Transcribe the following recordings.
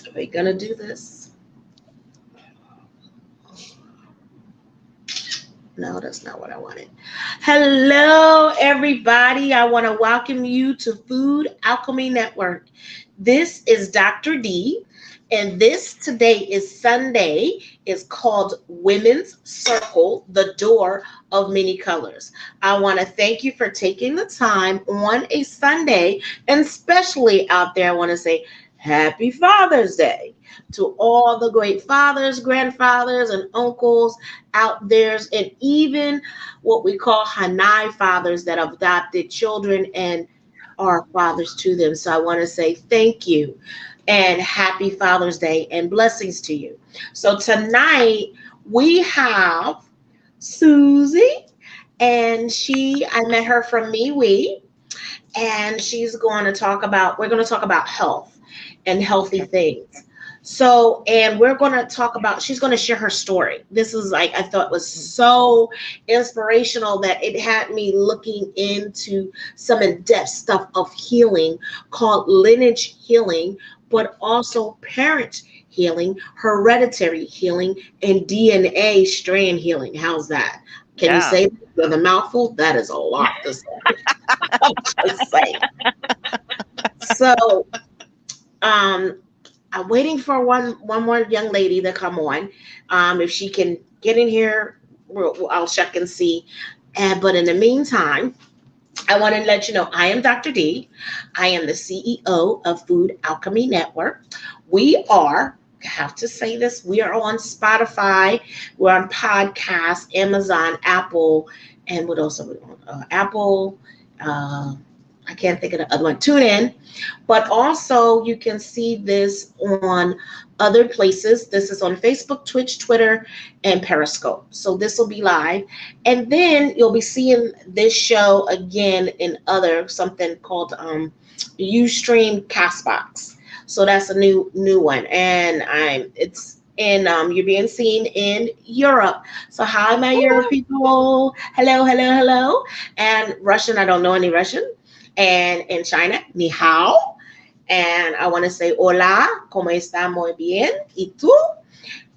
Are we gonna do this? No, that's not what I wanted. Hello, everybody. I want to welcome you to Food Alchemy Network. This is Dr. D, and this today is Sunday. Is called Women's Circle, the Door of Many Colors. I want to thank you for taking the time on a Sunday, and especially out there, I want to say Happy Father's Day to all the great fathers, grandfathers, and uncles out there, and even what we call Hanai fathers that have adopted children and are fathers to them. So I want to say thank you and happy Father's Day and blessings to you. So tonight we have Susie, and I met her from MeWe, and we're going to talk about health and healthy things. So, and we're going to talk about, she's going to share her story. This is like, I thought was so inspirational that it had me looking into some in-depth stuff of healing called lineage healing, but also parent healing, hereditary healing, and DNA strand healing. How's that? Can you Yeah. say that with a mouthful? That is a lot to say. I'm just saying. So, I'm waiting for one more young lady to come on. If she can get in here, I'll check and see. But in the meantime, I want to let you know I am Dr. D. I am the CEO of Food Alchemy Network. We are, I have to say this, we are on Spotify, we're on podcasts, Amazon, Apple, and what else are we on? Apple. Uh, I can't think of the other one. Tune in. But also, you can see this on other places. This is on Facebook, Twitch, Twitter, and Periscope. So this will be live. And then you'll be seeing this show again in something called Ustream Castbox. So that's a new one. And you're being seen in Europe. So hi, my Europe people. Hello, hello, hello. And Russian, I don't know any Russian. And in China, ni hao. And I want to say hola, como está muy bien, y tú?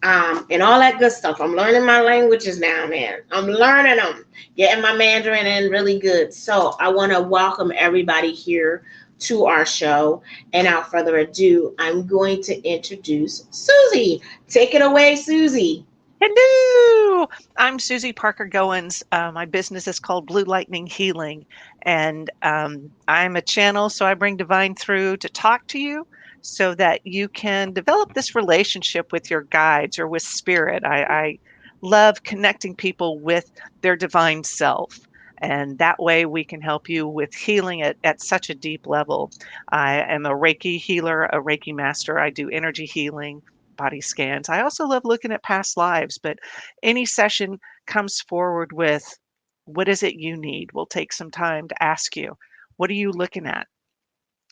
And all that good stuff. I'm learning my languages now, man. I'm learning them, getting my Mandarin in really good. So I want to welcome everybody here to our show. And without further ado, I'm going to introduce Susie. Take it away, Susie. Hello. I'm Susie Parker Goins. My business is called Blue Lightning Healing, and I'm a channel, so I bring divine through to talk to you so that you can develop this relationship with your guides or with spirit. I love connecting people with their divine self. And that way we can help you with healing at such a deep level. I am a Reiki healer, a Reiki master. I do energy healing, body scans. I also love looking at past lives, but any session comes forward with what is it you need? We'll take some time to ask you, what are you looking at?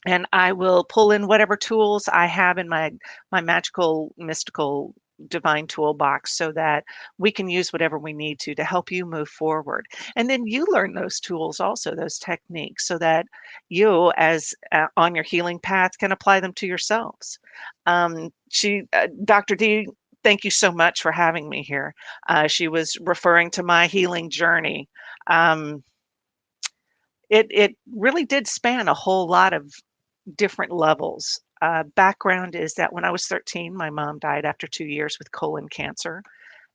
And I will pull in whatever tools I have in my magical, mystical, divine toolbox so that we can use whatever we need to help you move forward. And then you learn those tools also, those techniques, so that you, as on your healing path, can apply them to yourselves. Dr. D, thank you so much for having me here. She was referring to my healing journey. Um, it really did span a whole lot of different levels. Background is that when I was 13, my mom died after 2 years with colon cancer.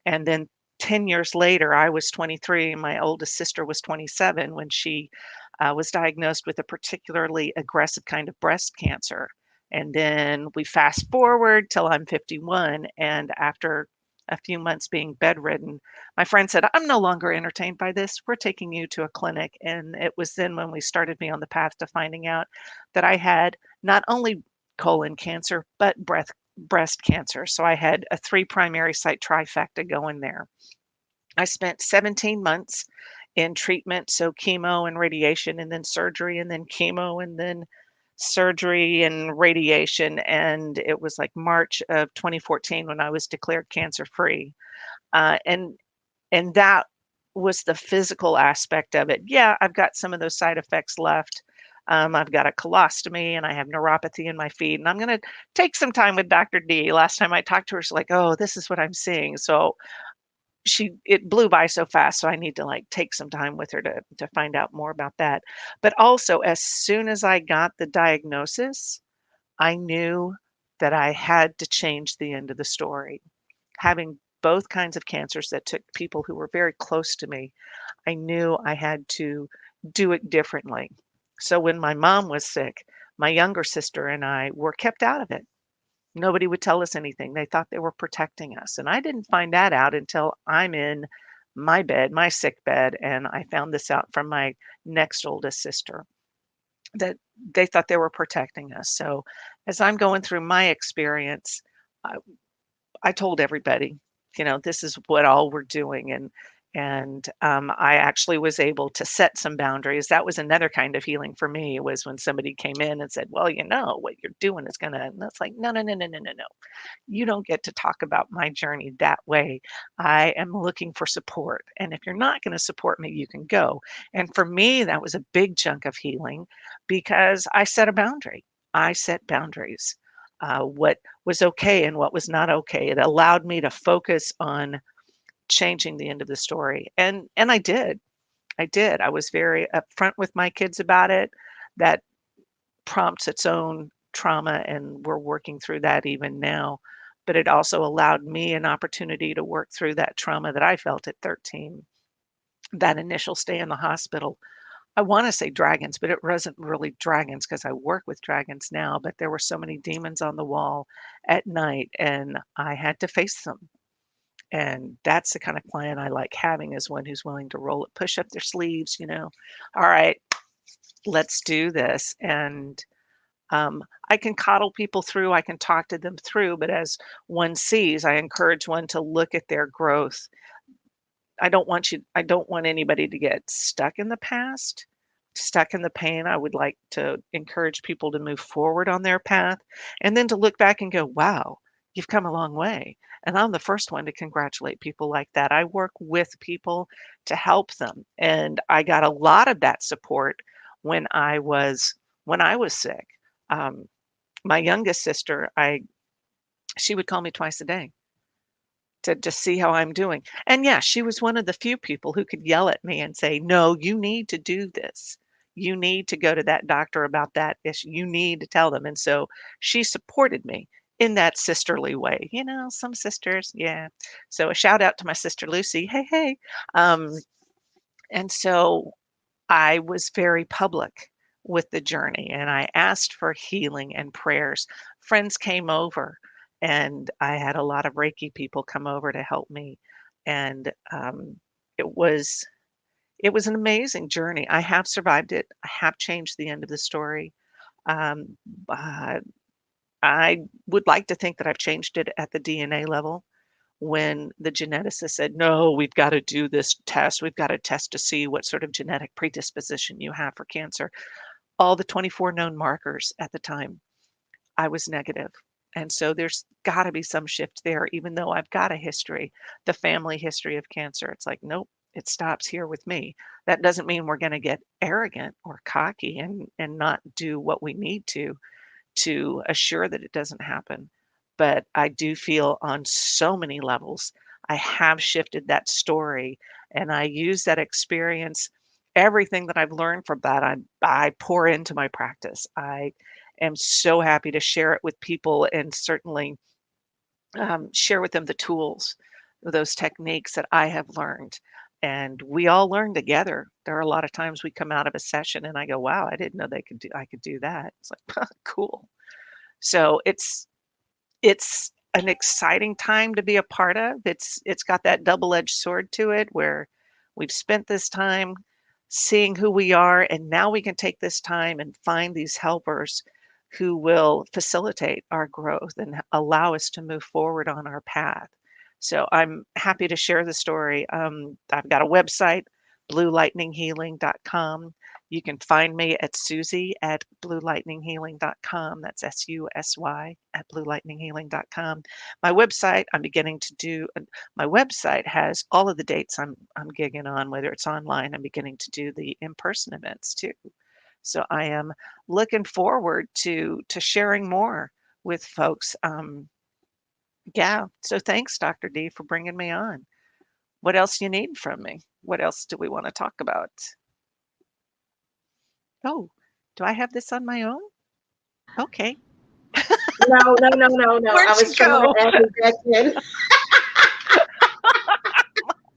And then 10 years later, I was 23. My oldest sister was 27 when she was diagnosed with a particularly aggressive kind of breast cancer. And then we fast forward till I'm 51. And after a few months being bedridden, my friend said, I'm no longer entertained by this. We're taking you to a clinic. And it was then when we started me on the path to finding out that I had not only colon cancer, but breast cancer. So I had a 3 primary site trifecta going there. I spent 17 months in treatment, so chemo and radiation, and then surgery, and then chemo, and then surgery and radiation. And it was like March of 2014 when I was declared cancer free. And that was the physical aspect of it. Yeah, I've got some of those side effects left. I've got a colostomy and I have neuropathy in my feet, and I'm going to take some time with Dr. D. Last time I talked to her, she's like, oh, this is what I'm seeing. So it blew by so fast. So I need to like take some time with her to find out more about that. But also, as soon as I got the diagnosis, I knew that I had to change the end of the story. Having both kinds of cancers that took people who were very close to me, I knew I had to do it differently. So when my mom was sick, my younger sister and I were kept out of it. Nobody would tell us anything. They thought they were protecting us. And I didn't find that out until I'm in my bed, my sick bed, and I found this out from my next oldest sister that they thought they were protecting us. So as I'm going through my experience, I, I told everybody, this is what all we're doing, and I actually was able to set some boundaries. That was another kind of healing for me. Was when somebody came in and said, "Well, what you're doing is gonna," and that's like, no, no, no, no, no, no, no. You don't get to talk about my journey that way. I am looking for support, and if you're not going to support me, you can go. And for me, that was a big chunk of healing because I set a boundary. I set boundaries. What was okay and what was not okay. It allowed me to focus on changing the end of the story. And I did. I did. I was very upfront with my kids about it. That prompts its own trauma, and we're working through that even now. But it also allowed me an opportunity to work through that trauma that I felt at 13. That initial stay in the hospital, I want to say dragons, but it wasn't really dragons because I work with dragons now. But there were so many demons on the wall at night, and I had to face them. And that's the kind of client I like having, is one who's willing to roll it, push up their sleeves. All right, let's do this. And I can coddle people through, I can talk to them through, but as one sees, I encourage one to look at their growth. I don't want anybody to get stuck in the past, stuck in the pain. I would like to encourage people to move forward on their path and then to look back and go, wow, you've come a long way. And I'm the first one to congratulate people like that. I work with people to help them. And I got a lot of that support when I was sick. Um, my youngest sister, she would call me twice a day to just see how I'm doing. And yeah, she was one of the few people who could yell at me and say, "No, you need to do this. You need to go to that doctor about that issue. You need to tell them." And so she supported me in that sisterly way. Some sisters, yeah. So a shout out to my sister Lucy. Hey, hey. Um, and so I was very public with the journey, and I asked for healing and prayers. Friends came over, and I had a lot of Reiki people come over to help me. And it was it was an amazing journey. I have survived it. I have changed the end of the story. Um, uh, I would like to think that I've changed it at the DNA level. When the geneticist said, no, we've got to do this test. We've got to test to see what sort of genetic predisposition you have for cancer. All the 24 known markers at the time, I was negative. And so there's got to be some shift there, even though I've got a history, the family history of cancer. It's like, nope, it stops here with me. That doesn't mean we're going to get arrogant or cocky and not do what we need to assure that it doesn't happen. But I do feel on so many levels, I have shifted that story, and I use that experience. Everything that I've learned from that, I pour into my practice. I am so happy to share it with people, and certainly share with them the tools, those techniques that I have learned. And we all learn together. There are a lot of times we come out of a session and I go, wow, I didn't know I could do that. It's like, cool. So it's an exciting time to be a part of. It's got that double-edged sword to it, where we've spent this time seeing who we are, and now we can take this time and find these helpers who will facilitate our growth and allow us to move forward on our path. So I'm happy to share the story. I've got a website, bluelightninghealing.com. You can find me at Susie at bluelightninghealing.com. That's SUSY at bluelightninghealing.com. My website, my website has all of the dates I'm gigging on, whether it's online. I'm beginning to do the in-person events too. So I am looking forward to sharing more with folks. Yeah. So thanks, Dr. D, for bringing me on. What else you need from me? What else do we want to talk about? Oh, do I have this on my own? Okay. No, no, no, no, no. Where'd I she was trying to go? add it back in.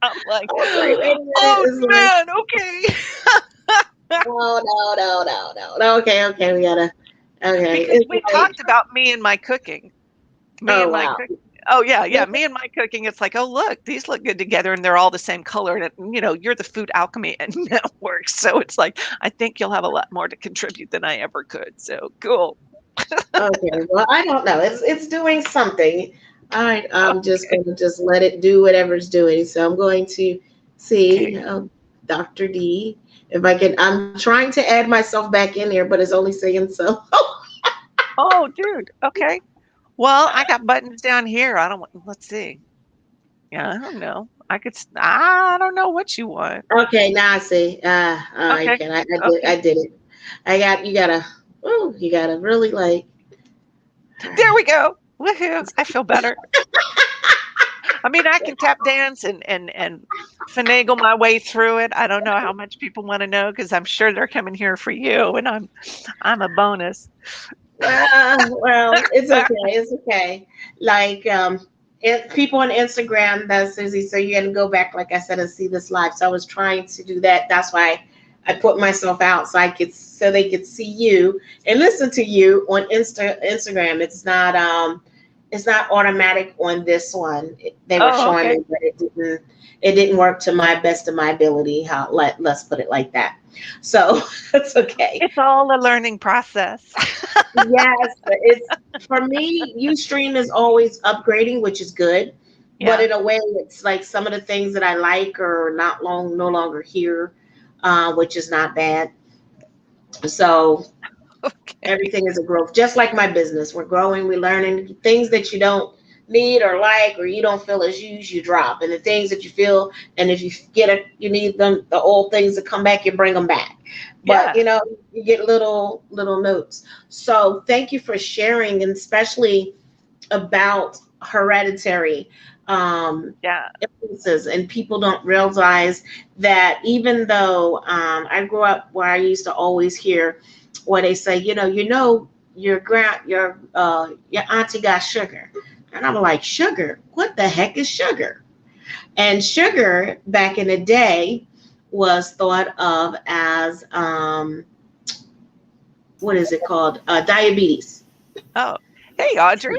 I'm like, I was like, wait a minute. oh It's like, man, okay. no, no, no, no, no. No, okay, okay. We gotta. Okay. Because It's we like, talked about me and my cooking. Me oh and my wow. cooking. Oh yeah, yeah. Me and my cooking. It's like, oh look, these look good together, and they're all the same color. And you're the Food Alchemy and Network, so it's like I think you'll have a lot more to contribute than I ever could. So cool. Okay. Well, I don't know. It's doing something. All right. I'm just Okay. going to just let it do whatever it's doing. So I'm going to see Okay. Dr. D if I can. I'm trying to add myself back in there, but it's only saying so. Oh, dude. Okay. Well, I got buttons down here. I don't want. Let's see. Yeah, I don't know. I don't know what you want. Okay. Now I see. I Okay. can. I did. Okay. I did it. I got. You gotta. Oh, you gotta really like. All There right. we go. Woohoo! I feel better. I mean, I can tap dance and finagle my way through it. I don't know how much people want to know because I'm sure they're coming here for you, and I'm a bonus. Well, it's okay. It's okay. Like, people on Instagram, that's Susie. So you got to go back, like I said, and see this live. So I was trying to do that. That's why I put myself out so they could see you and listen to you on Instagram. It's not automatic on this one. They were Oh, showing okay. me, but it didn't work to my best of my ability. Let's put it like that. So it's okay. It's all a learning process. Yes, it's for me, Ustream is always upgrading, which is good. But Yeah. in a way, it's like some of the things that I like are no longer here, which is not bad. So Okay. everything is a growth, just like my business. We're growing, we're learning things that you don't need or like or you don't feel as you drop, and the things that you feel, and if you get it, you need them, the old things to come back, you bring them back. But Yeah. you get little notes. So thank you for sharing, and especially about hereditary Yeah. influences. And people don't realize that even though I grew up where I used to always hear where they say, your auntie got sugar. And I'm like, sugar? What the heck is sugar? And sugar back in the day was thought of as what is it called? Diabetes. Oh, hey, Audrey.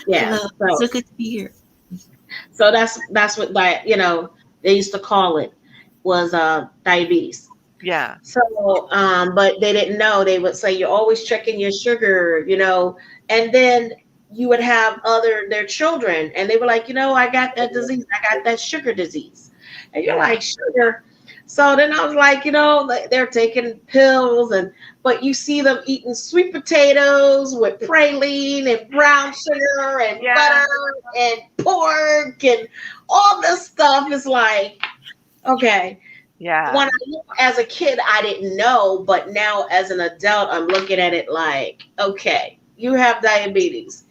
Yeah. Hello, so good to be here. So that's what they used to call it, was diabetes. Yeah. But they didn't know. They would say you're always checking your sugar, and then you would have their children, and they were like, I got that disease, I got that sugar disease, and you're Yeah. like, sugar. So then I was like, they're taking pills, but you see them eating sweet potatoes with praline and brown sugar and Yeah. butter and pork and all this stuff. Is like, okay, Yeah. when as a kid, I didn't know, but now as an adult, I'm looking at it like, okay, you have diabetes,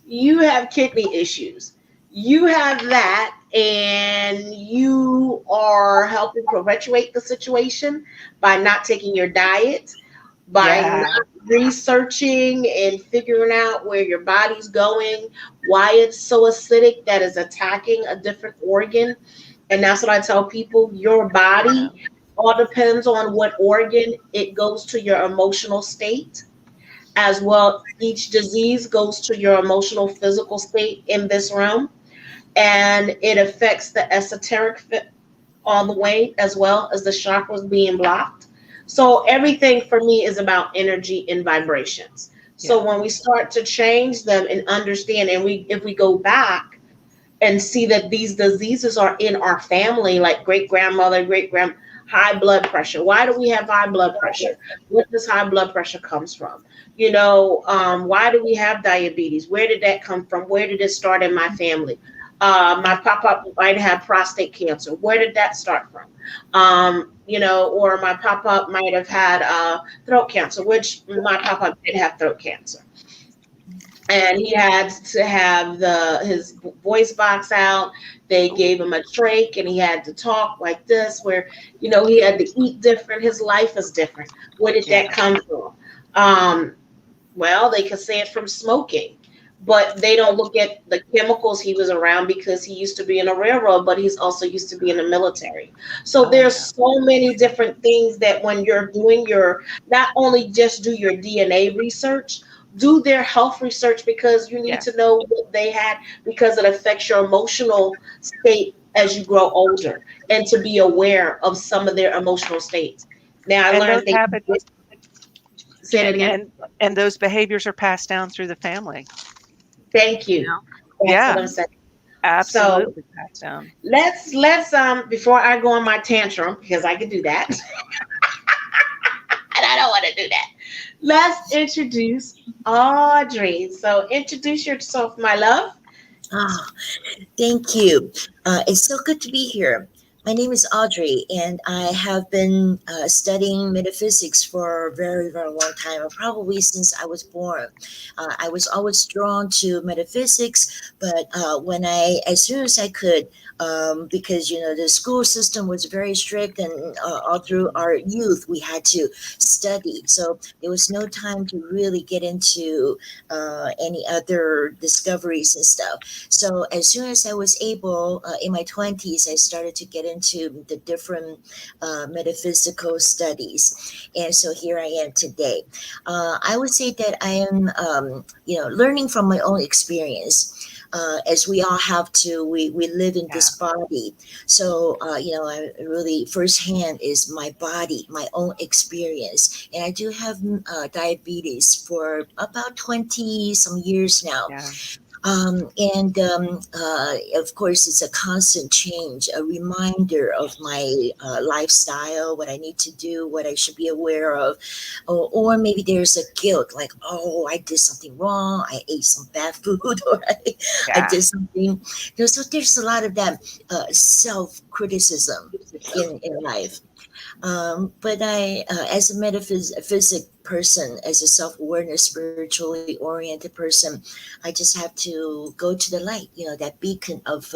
you have kidney issues, you have that, and you are helping perpetuate the situation by not taking your diet, by Yeah. not researching and figuring out where your body's going, why it's so acidic that is attacking a different organ. And that's what I tell people, your Yeah. body all depends on what organ it goes to, your emotional state as well. Each disease goes to your emotional, physical state in this realm, and it affects the esoteric fit all the way as well as the chakras being blocked. So everything for me is about energy and vibrations. So Yeah. when we start to change them and understand, and if we go back and see that these diseases are in our family, like great grandmother, high blood pressure. Why do we have high blood pressure? What does high blood pressure comes from? Why do we have diabetes? Where did that come from? Where did it start in my family? My papa might have prostate cancer. Where did that start from? Or my papa might have had throat cancer, which my papa did have throat cancer, and he had to have the his voice box out. They gave him a trach, and he had to talk like this, where he had to eat different. His life is different. Where did Yeah. that come from? Um, well, they could say it from smoking, but they don't look at the chemicals he was around because he used to be in a railroad, but he's also used to be in the military. So Oh there's yeah. so many different things that when you're doing not only just do your DNA research, do their health research, because you need Yeah. to know what they had, because it affects your emotional state as you grow older, and to be aware of some of their emotional states. Now I And those learned they habits say it again. and those behaviors are passed down through the family. Thank You you. know? That's what Yeah, I'm saying. So absolutely passed down. let's before I go on my tantrum, because I can do that, and I don't want to do that. Let's introduce Audrey. So introduce yourself, my love. Ah, thank you. It's so good to be here. My name is Audrey, and I have been studying metaphysics for a very, very long time, probably since I was born. I was always drawn to metaphysics, but as soon as I could, because the school system was very strict, and all through our youth we had to study, so there was no time to really get into any other discoveries and stuff. So as soon as I was able, in my 20s, I started to get into the different metaphysical studies. And so here I am today. I would say that I am, learning from my own experience. As we all have to, we live in Yeah. this body. So, I really firsthand is my body, my own experience. And I do have diabetes for about 20 some years now. Yeah. Of course, it's a constant change, a reminder of my lifestyle, what I need to do, what I should be aware of. Or maybe there's a guilt, like, oh, I did something wrong, I ate some bad food, or I Yeah. did something. So there's a lot of that self criticism in life. But as a metaphysic person, as a self-awareness, spiritually oriented person, I just have to go to the light, that beacon of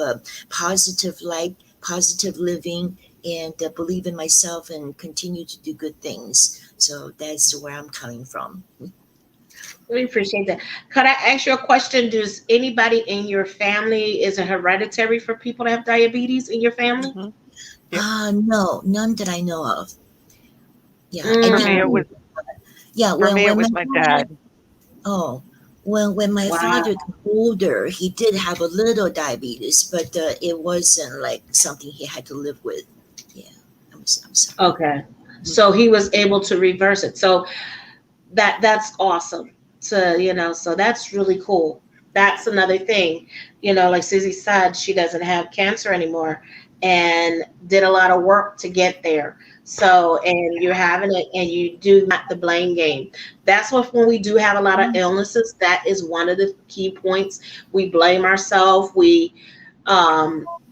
positive light, positive living, and believe in myself and continue to do good things. So that's where I'm coming from. We appreciate that. Could I ask you a question? Does anybody in your family, is it hereditary for people to have diabetes in your family? Hmm. Yep. No, none that I know of. Yeah, and For it, me, Mm, it was yeah, for me it when my was my dad. Oh, when my wow. father got older, he did have a little diabetes, but it wasn't like something he had to live with. Yeah, I'm sorry. Okay. So he was able to reverse it. So that's awesome. So that's really cool. That's another thing. Like Susie said, she doesn't have cancer anymore, and did a lot of work to get there. So, and you're having it, and you do not the blame game. That's what, when we do have a lot of illnesses, that is one of the key points. We blame ourselves. We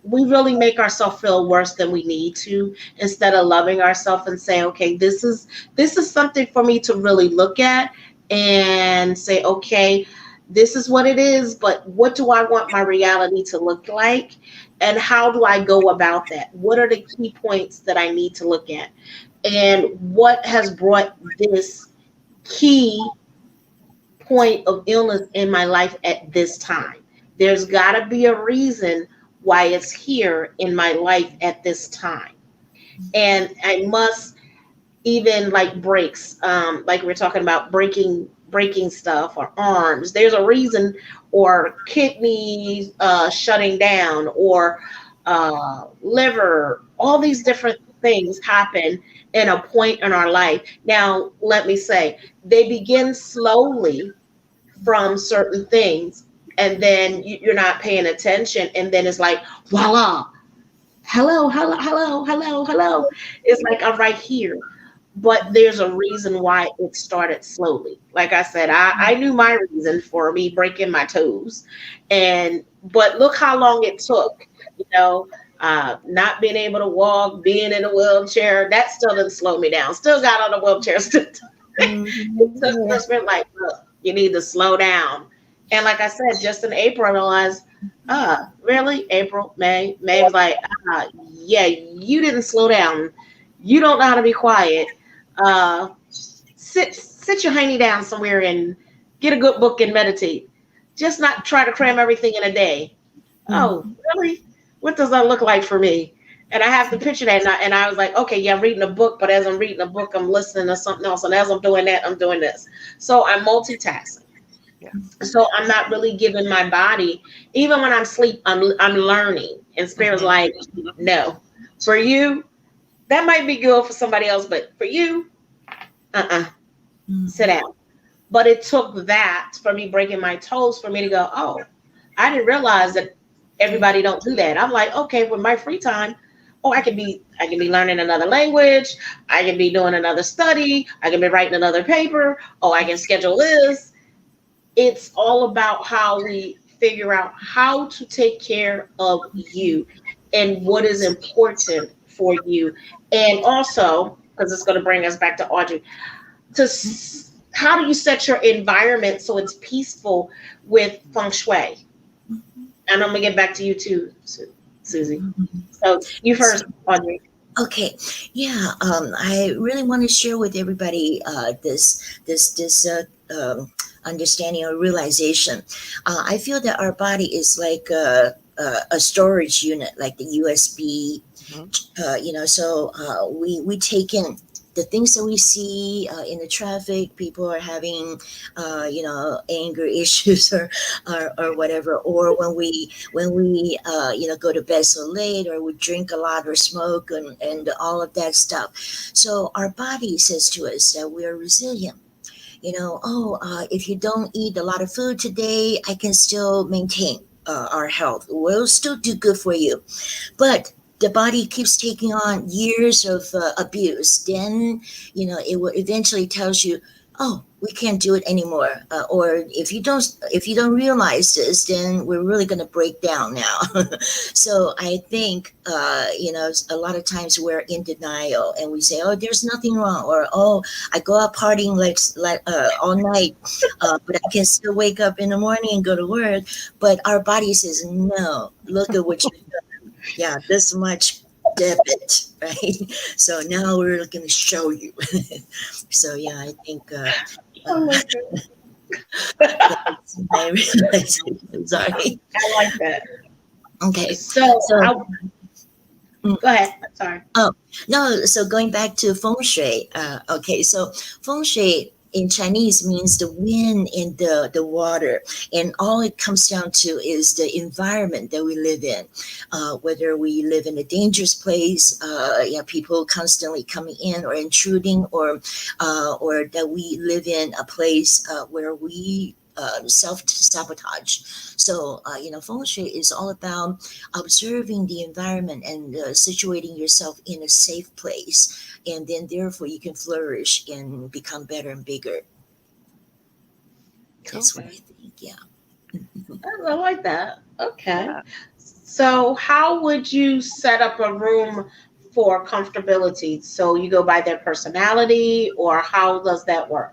really make ourselves feel worse than we need to, instead of loving ourselves and saying, okay, this is something for me to really look at and say, okay, this is what it is, but what do I want my reality to look like, and how do I go about that? What are the key points that I need to look at, and what has brought this key point of illness in my life at this time? There's got to be a reason why it's here in my life at this time. And I must, even like breaks, like we're talking about breaking stuff, or arms. There's a reason, or kidneys shutting down, or liver. All these different things happen in a point in our life. Now, let me say, they begin slowly from certain things, and then you're not paying attention, and then it's like, voila, hello, hello, hello, hello, hello. It's like, I'm right here. But there's a reason why it started slowly. Like I said, I knew my reason for me breaking my toes, and But look how long it took, you know, not being able to walk, being in a wheelchair, that still didn't slow me down. Still got on a wheelchair. Still, it Mhm. took Yeah. just been like, look, you need to slow down. And like I said, just in April, I realized, really? April, May? May was like, yeah, you didn't slow down. You don't know how to be quiet. Sit your hiney down somewhere and get a good book and meditate. Just not try to cram everything in a day. Oh, Mhm. really? What does that look like for me? And I have to picture that, and I was like, okay, yeah, I'm reading a book, but as I'm reading a book, I'm listening to something else, and as I'm doing that, I'm doing this. So I'm multitasking. Yeah. So I'm not really giving my body, even when I'm asleep, I'm learning. And Spirit's Hmm. like, no, for you, that might be good for somebody else, but for you, sit Mhm. down. But it took that for me breaking my toes for me to go, oh, I didn't realize that everybody don't do that. I'm like, okay, with my free time, oh, I can be learning another language, I can be doing another study, I can be writing another paper, oh, I can schedule this. It's all about how we figure out how to take care of you and what is important for you. And also, because it's going to bring us back to Audrey, how do you set your environment so it's peaceful with feng shui? And I'm gonna get back to you too, Susie. Mhm. So you first, Audrey. Okay, yeah. I really want to share with everybody this understanding or realization. I feel that our body is like a storage unit, like the USB. Hmm. So we take in the things that we see in the traffic. People are having anger issues or whatever, or when we go to bed so late, or we drink a lot or smoke, and all of that stuff. So our body says to us that we are resilient. If you don't eat a lot of food today, I can still maintain our health. We'll still do good for you. But the body keeps taking on years of abuse. Then, it will eventually tells you, oh, we can't do it anymore. Or if you don't realize this, then we're really going to break down now. So I think, a lot of times we're in denial and we say, oh, there's nothing wrong. Or, oh, I go out partying like all night, but I can still wake up in the morning and go to work. But our body says, no, look at what you, yeah, this much debit, right? So now we're going to show you. So yeah, I think Oh uh, my god, that's my realization. Sorry. I like that. Okay, So so I'll mm, go ahead. I'm sorry. oh no, so going back to feng shui. Okay, so feng shui in Chinese means the wind and the water, and all it comes down to is the environment that we live in. Whether we live in a dangerous place, people constantly coming in or intruding, or that we live in a place where we self sabotage. So, feng shui is all about observing the environment and situating yourself in a safe place, and then therefore you can flourish and become better and bigger. Cool. That's what I Okay, think. Yeah. I like that. Okay. Yeah. So how would you set up a room for comfortability? So you go by their personality, or how does that work?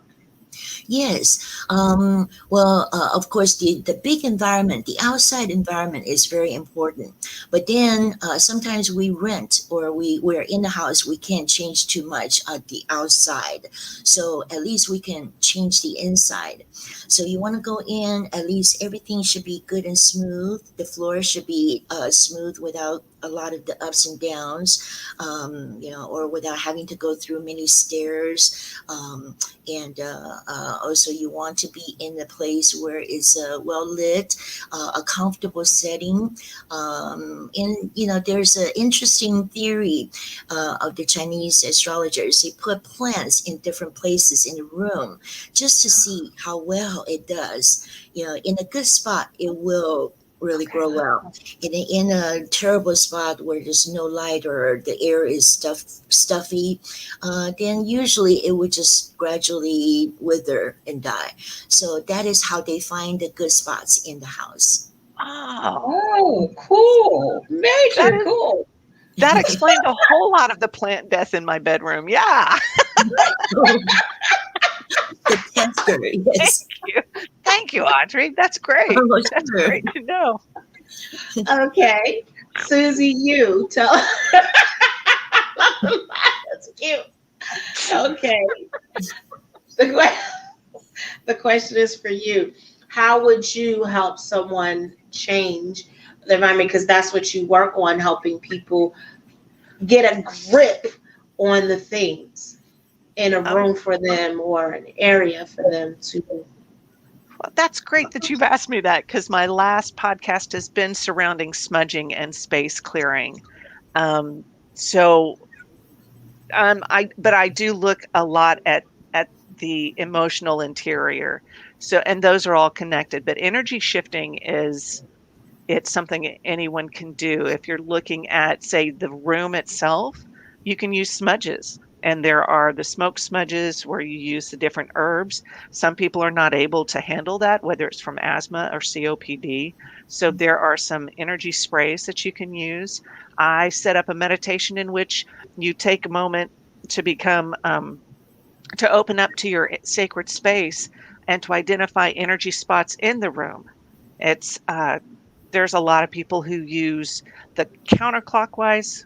Yes. Well, of course, the big environment, the outside environment is very important. But then sometimes we rent, or we're in the house, we can't change too much at the outside. So at least we can change the inside. So you want to go in, at least everything should be good and smooth. The floor should be smooth without a lot of the ups and downs, or without having to go through many stairs. And also you want to be in a place where it's well lit, a comfortable setting. And there's an interesting theory of the Chinese astrologers. They put plants in different places in the room just to see how well it does. In a good spot it will really Okay. grow well. In a terrible spot where there's no light, or the air is stuffy, then usually it would just gradually wither and die. So that is how they find the good spots in the house. Oh, Oh, cool. that Major is cool. that explains a whole lot of the plant death in my bedroom. Yeah. The tester, Thank yes. you. Thank you, Audrey. That's great. Oh, That's sure. great to know. Okay. Susie, you tell. That's cute. Okay. The, the question is for you. How would you help someone change their environment? Because that's what you work on, helping people get a grip on the things in a Um, room for them or an area for them to. well, that's great that you've asked me that because my last podcast has been surrounding smudging and space clearing. Um, so but I do look a lot at the emotional interior. So, and those are all connected. But energy shifting is it's something anyone can do. If you're looking at, say, the room itself, you can use smudges. And there are the smoke smudges where you use the different herbs. Some people are not able to handle that, whether it's from asthma or COPD. So there are some energy sprays that you can use. I set up a meditation in which you take a moment to become to open up to your sacred space and to identify energy spots in the room. It's there's a lot of people who use the counterclockwise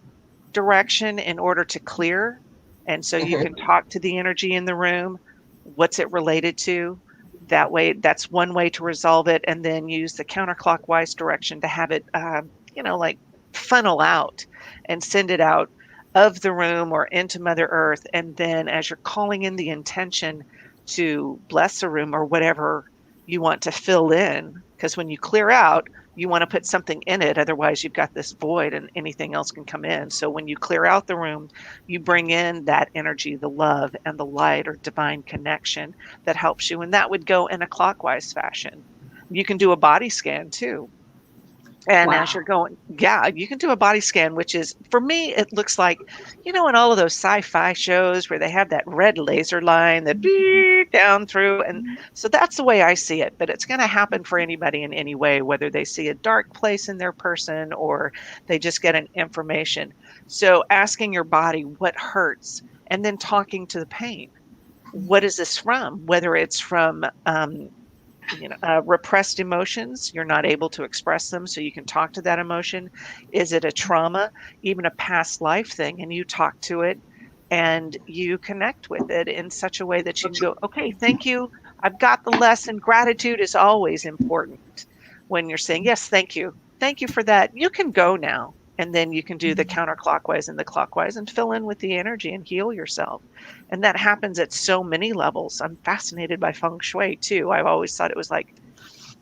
direction in order to clear. And so you can Mhm. talk to the energy in the room. What's it related to? That way, that's one way to resolve it. And then use the counterclockwise direction to have it, like funnel out and send it out of the room or into Mother Earth. And then as you're calling in the intention to bless the room or whatever you want to fill in, because when you clear out, you want to put something in it. Otherwise, you've got this void and anything else can come in. So when you clear out the room, you bring in that energy, the love and the light or divine connection that helps you. And that would go in a clockwise fashion. You can do a body scan too. And as you're Wow. going, yeah, you can do a body scan, which is, for me, it looks like, in all of those sci-fi shows where they have that red laser line that beep down through. And so that's the way I see it. But it's going to happen for anybody in any way, whether they see a dark place in their person or they just get an information. So asking your body what hurts and then talking to the pain. What is this from? Whether it's from repressed emotions, you're not able to express them, so you can talk to that emotion. Is it a trauma, even a past life thing, and you talk to it and you connect with it in such a way that you can go, okay, thank you, I've got the lesson. Gratitude is always important when you're saying yes, thank you for that, you can go now. And then you can do the counterclockwise and the clockwise and fill in with the energy and heal yourself. And that happens at so many levels. I'm fascinated by feng shui too. I've always thought it was like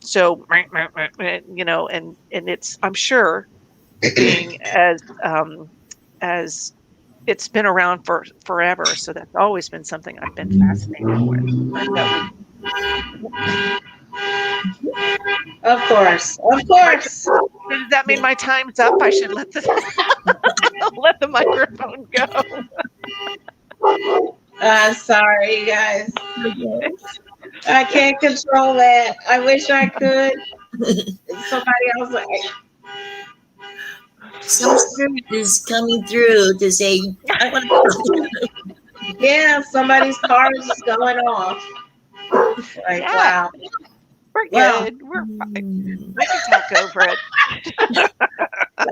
so, and it's, I'm sure, being as it's been around for forever, so that's always been something I've been fascinated with. That was Of course. Of my. course. Does that mean my time's up? I should let the let the microphone go. I'm sorry, you guys. Yes. I can't control that. I wish I could. Somebody else like, Some spirit is coming through to say, I want to. yeah, somebody's car is just going off. Like, Yeah, wow. we're Well, good. We're fine. Mm. I can talk over it.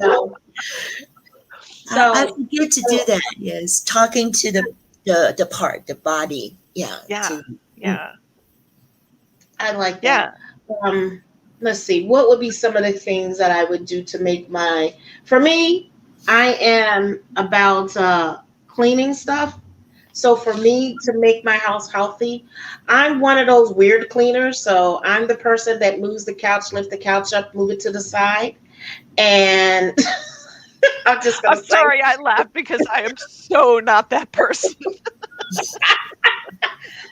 so, I so forget to do that. Yes, talking to the part, the body. Yeah. Yeah, To yeah, I like that. yeah. Um, let's see. What would be some of the things that I would do to make for me, I am about cleaning stuff. So for me to make my house healthy, I'm one of those weird cleaners. So I'm the person that moves the couch, lift the couch up, move it to the side. And I'm just going I'm to say, sorry I laughed because I am so not that person.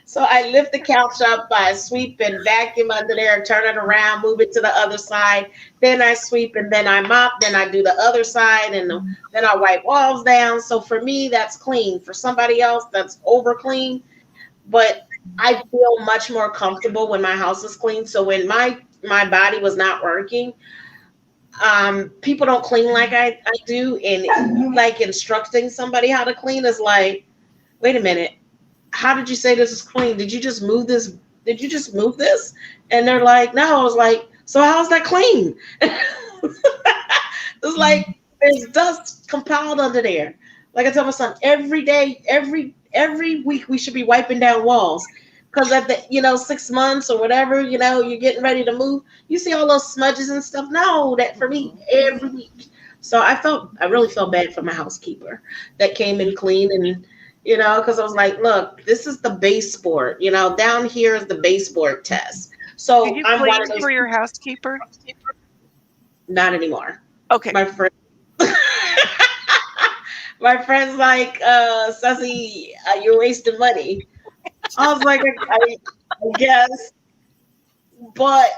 so I lift the couch up, I sweep and vacuum under there, turn it around, move it to the other side. Then I sweep and then I mop. Then I do the other side and then I wipe walls down. So for me, that's clean. For somebody else, that's over clean. But I feel much more comfortable when my house is clean. So when my my body was not working. People don't clean like I do, and like instructing somebody how to clean is like, wait a minute, how did you say this is clean? Did you just move this? Did you just move this? And they're like, no. I was like, so how's that clean? It's like there's dust compiled under there. Like I tell my son, every day, every week we should be wiping down walls. Because at the 6 months or whatever, you're getting ready to move. You see all those smudges and stuff. No, that for me every week. So I really felt bad for my housekeeper that came and cleaned and because I was like, look, this is the baseboard. Down here is the baseboard test. Did So you I'm one clean of those. for your housekeeper? Not anymore. Okay. My friend. My friend's like, Sussy, you're wasting money. I was like, I guess. But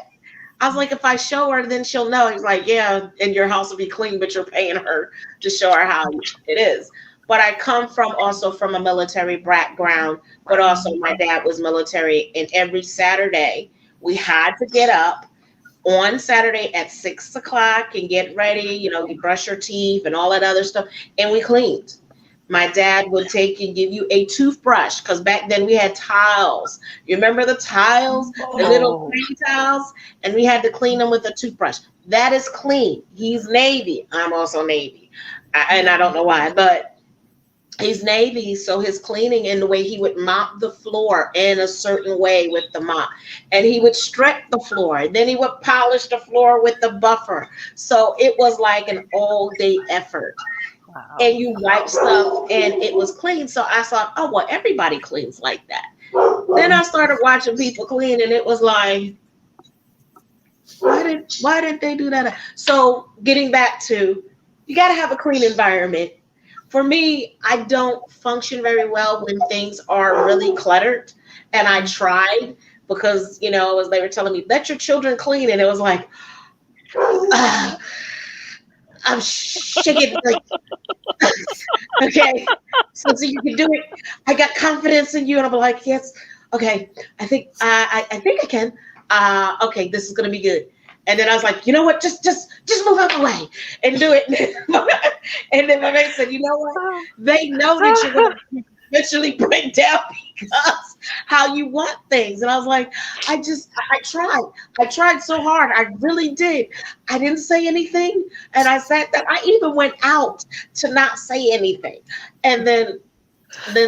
I was like, if I show her, then she'll know. He's like, yeah, and your house will be clean, but you're paying her to show her how it is. But I come also from a military background, but also my dad was military. And every Saturday, we had to get up on Saturday at 6 o'clock and get ready, you brush your teeth and all that other stuff. And we cleaned. My dad would take and give you a toothbrush because back then we had tiles. You remember the tiles, the little clean tiles? And we had to clean them with a toothbrush. That is clean. He's Navy. I'm also Navy. And I don't know why, but he's Navy, so his cleaning and the way he would mop the floor in a certain way with the mop, and he would strip the floor, then he would polish the floor with the buffer. So it was like an all day effort. Wow. And you wipe stuff and it was clean. So I thought, oh well, everybody cleans like that. Then I started watching people clean, and it was like, why did they do that? So getting back to, you got to have a clean environment. For me, I don't function very well when things are really cluttered. And I tried because, as they were telling me, let your children clean. And it was like, I'm shaking. Like, okay, so you can do it. I got confidence in you. And I'm like, yes, okay. I think I think I can. Okay, this is going to be good. And then I was like, you know what? Just move out the way and do it. And then my mate said, you know what? They know that you're going to eventually break down because how you want things. And I was like, I tried. I tried so hard. I really did. I didn't say anything. And I said that I even went out to not say anything. And then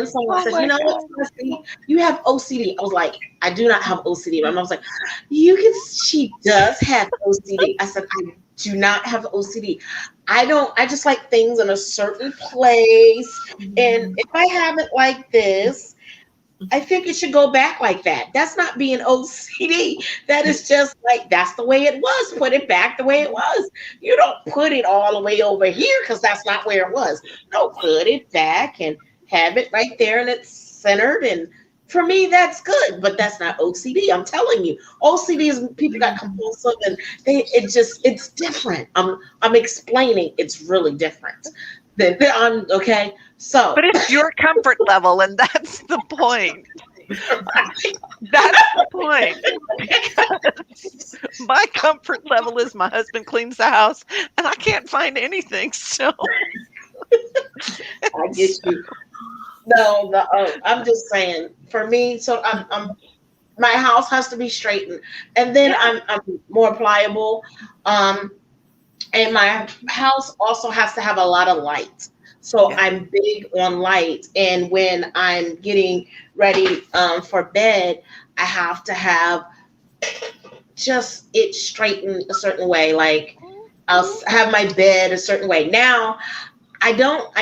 someone said, you know what, you have OCD. I was like, I do not have OCD. My mom was like, she does have OCD. I said, I do not have OCD. I just like things in a certain place. And if I have it like this, I think it should go back like that. That's not being OCD. That is just like, that's the way it was. Put it back the way it was. You don't put it all the way over here because that's not where it was. No, put it back and have it right there and it's centered. And for me, that's good, but that's not OCD. I'm telling you, OCD is people got compulsive and it's different. I'm explaining it's really different. I'm okay. So, but it's your comfort level, and that's the point. That's the point. Because my comfort level is my husband cleans the house, and I can't find anything. So I get you. No, I'm just saying. For me, so I'm my house has to be straightened, and then I'm more pliable. And my house also has to have a lot of light. So I'm big on light, and when I'm getting ready for bed, I have to have just it straightened a certain way. Like I'll have my bed a certain way. Now I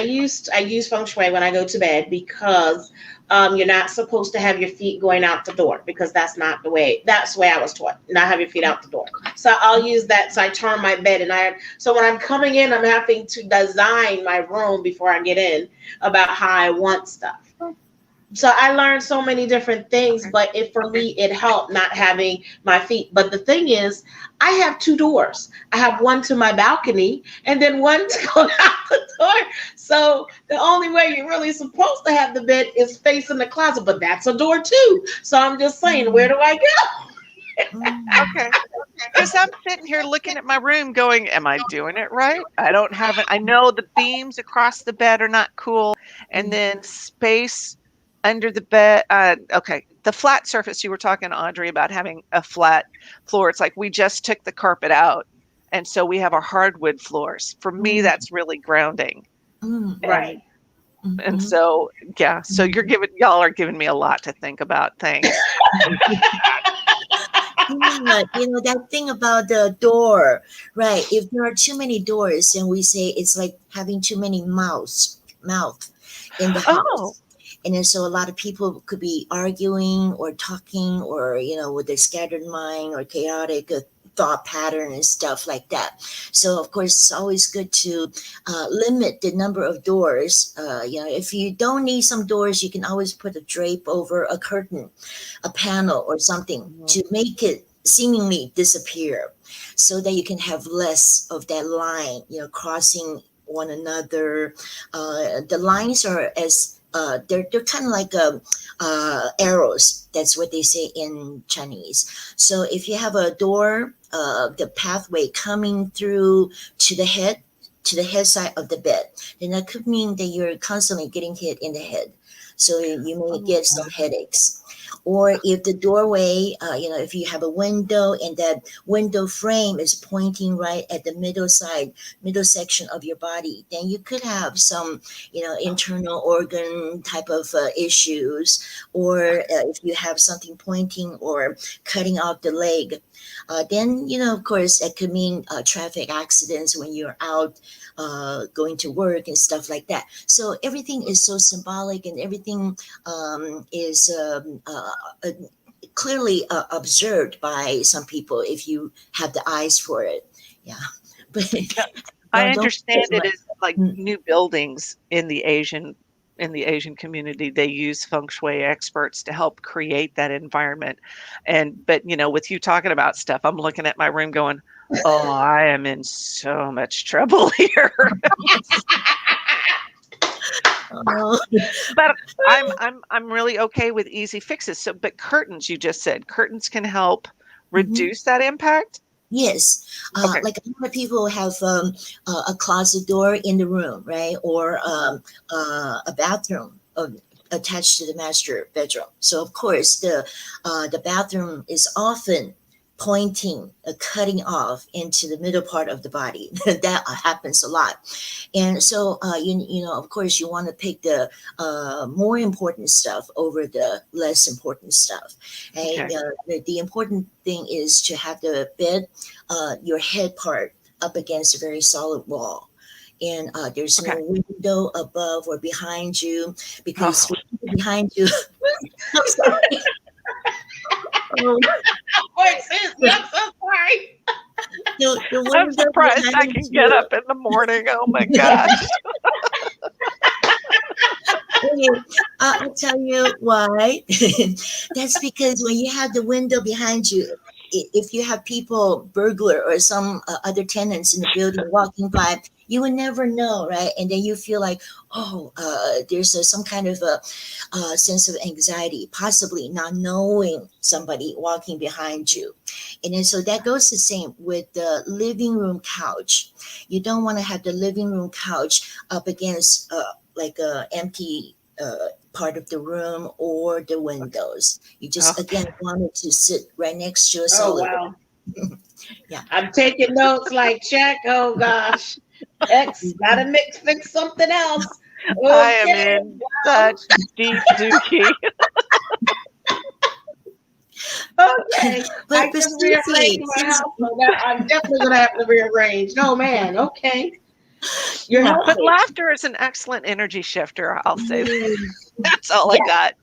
use feng shui when I go to bed because you're not supposed to have your feet going out the door because that's the way I was taught. Not have your feet out the door. So I'll use that. So I turn my bed so when I'm coming in, I'm having to design my room before I get in about how I want stuff. So I learned so many different things, but for me, it helped not having my feet. But the thing is, I have two doors. I have one to my balcony and then one to go out the door. So the only way you're really supposed to have the bed is facing the closet, but that's a door too. So I'm just saying, where do I go? Okay. because I'm sitting here looking at my room going, am I doing it right? I don't have it. I know the beams across the bed are not cool. And then space under the bed. Okay. The flat surface you were talking, Audrey, about having a flat floor. It's like we just took the carpet out. And so we have our hardwood floors. For me, Mm, that's really grounding. mm, Right. And mhm, so, yeah, so mhm. y'all are giving me a lot to think about. Thanks. Yeah, that thing about the door, right? If there are too many doors, then we say it's like having too many mouth in the Oh, house. And then so a lot of people could be arguing or talking or, with a scattered mind or chaotic thought pattern and stuff like that. So, of course, it's always good to limit the number of doors. If you don't need some doors, you can always put a drape over a curtain, a panel or something mhm. to make it seemingly disappear so that you can have less of that line, crossing one another. The lines are as they're kind of like arrows. That's what they say in Chinese. So if you have a door, the pathway coming through to the head, to the head side of the bed, then that could mean that you're constantly getting hit in the head. So you may Oh, get some headaches. Or if the doorway, if you have a window and that window frame is pointing right at the middle section of your body, then you could have some, internal organ type of issues. Or if you have something pointing or cutting off the leg, then, of course, that could mean traffic accidents when you're out going to work and stuff like that. So everything is so symbolic and everything is uh, clearly observed by some people if you have the eyes for it. Yeah. But yeah. I don't understand forget it what. is like new buildings in the Asian community. They use feng shui experts to help create that environment. But with you talking about stuff, I'm looking at my room going, "Oh, I am in so much trouble here." Oh, But I'm really okay with easy fixes. So, but curtains, you just said curtains can help mhm. reduce that impact. Yes, Okay. like a lot of people have a closet door in the room, right, or a bathroom attached to the master bedroom. So of course, the bathroom is often pointing, cutting off into the middle part of the body. That happens a lot, and so of course, you want to pick the more important stuff over the less important stuff. Right? Okay. The important thing is to have the bed, your head part up against a very solid wall. And there's no Okay. window above or behind you because Oh, behind you, I'm sorry. Oh, Wait, Susie, I'm so sorry. the I'm window surprised I behind can get you. up in the morning. Oh my gosh. Okay, I'll tell you why. That's because when you have the window behind you, if you have people, burglar or some other tenants in the building walking by, you would never know, right? And then you feel like, oh, there's some kind of a sense of anxiety, possibly not knowing somebody walking behind you. And then so that goes the same with the living room couch. You don't want to have the living room couch up against like a empty part of the room or the windows. You just Oh, again wanted to sit right next to a Oh solid wow. wall. Yeah. I'm taking notes like check. Oh gosh. X gotta fix something else. I am Okay. in such deep dookie. Okay. I But just rearranged Susie, my house, so now I'm definitely gonna have to rearrange. No man. Okay. You're yeah. But helping. laughter is an excellent energy shifter. I'll say that. Mm, That's all I Yeah. got.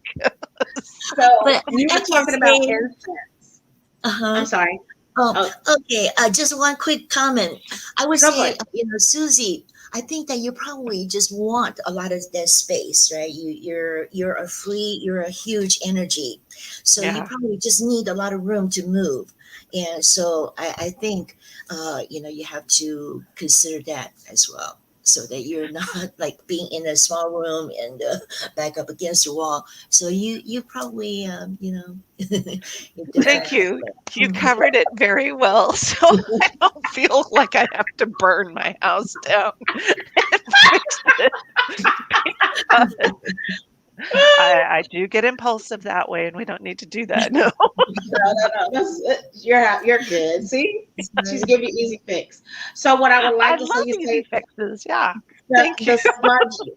So but you I were can talking about say, incense. I'm uh-huh. sorry. Oh, Oh, okay. Just one quick comment. I would go for say, it. Susie, I think that you probably just want a lot of that space, right? You're a huge energy, so you Yeah. probably just need a lot of room to move. And so I think, you have to consider that as well. so that you're not like being in a small room and back up against the wall. So you probably you did Thank you. fantastic. You covered it very well, so I don't feel like I have to burn my house down and fix it. I do get impulsive that way, and we don't need to do that. No. No. You're good. See, she's giving you easy fix. So what I would I like to say, love you easy say fixes. Yeah. the, Thank you. the smudging.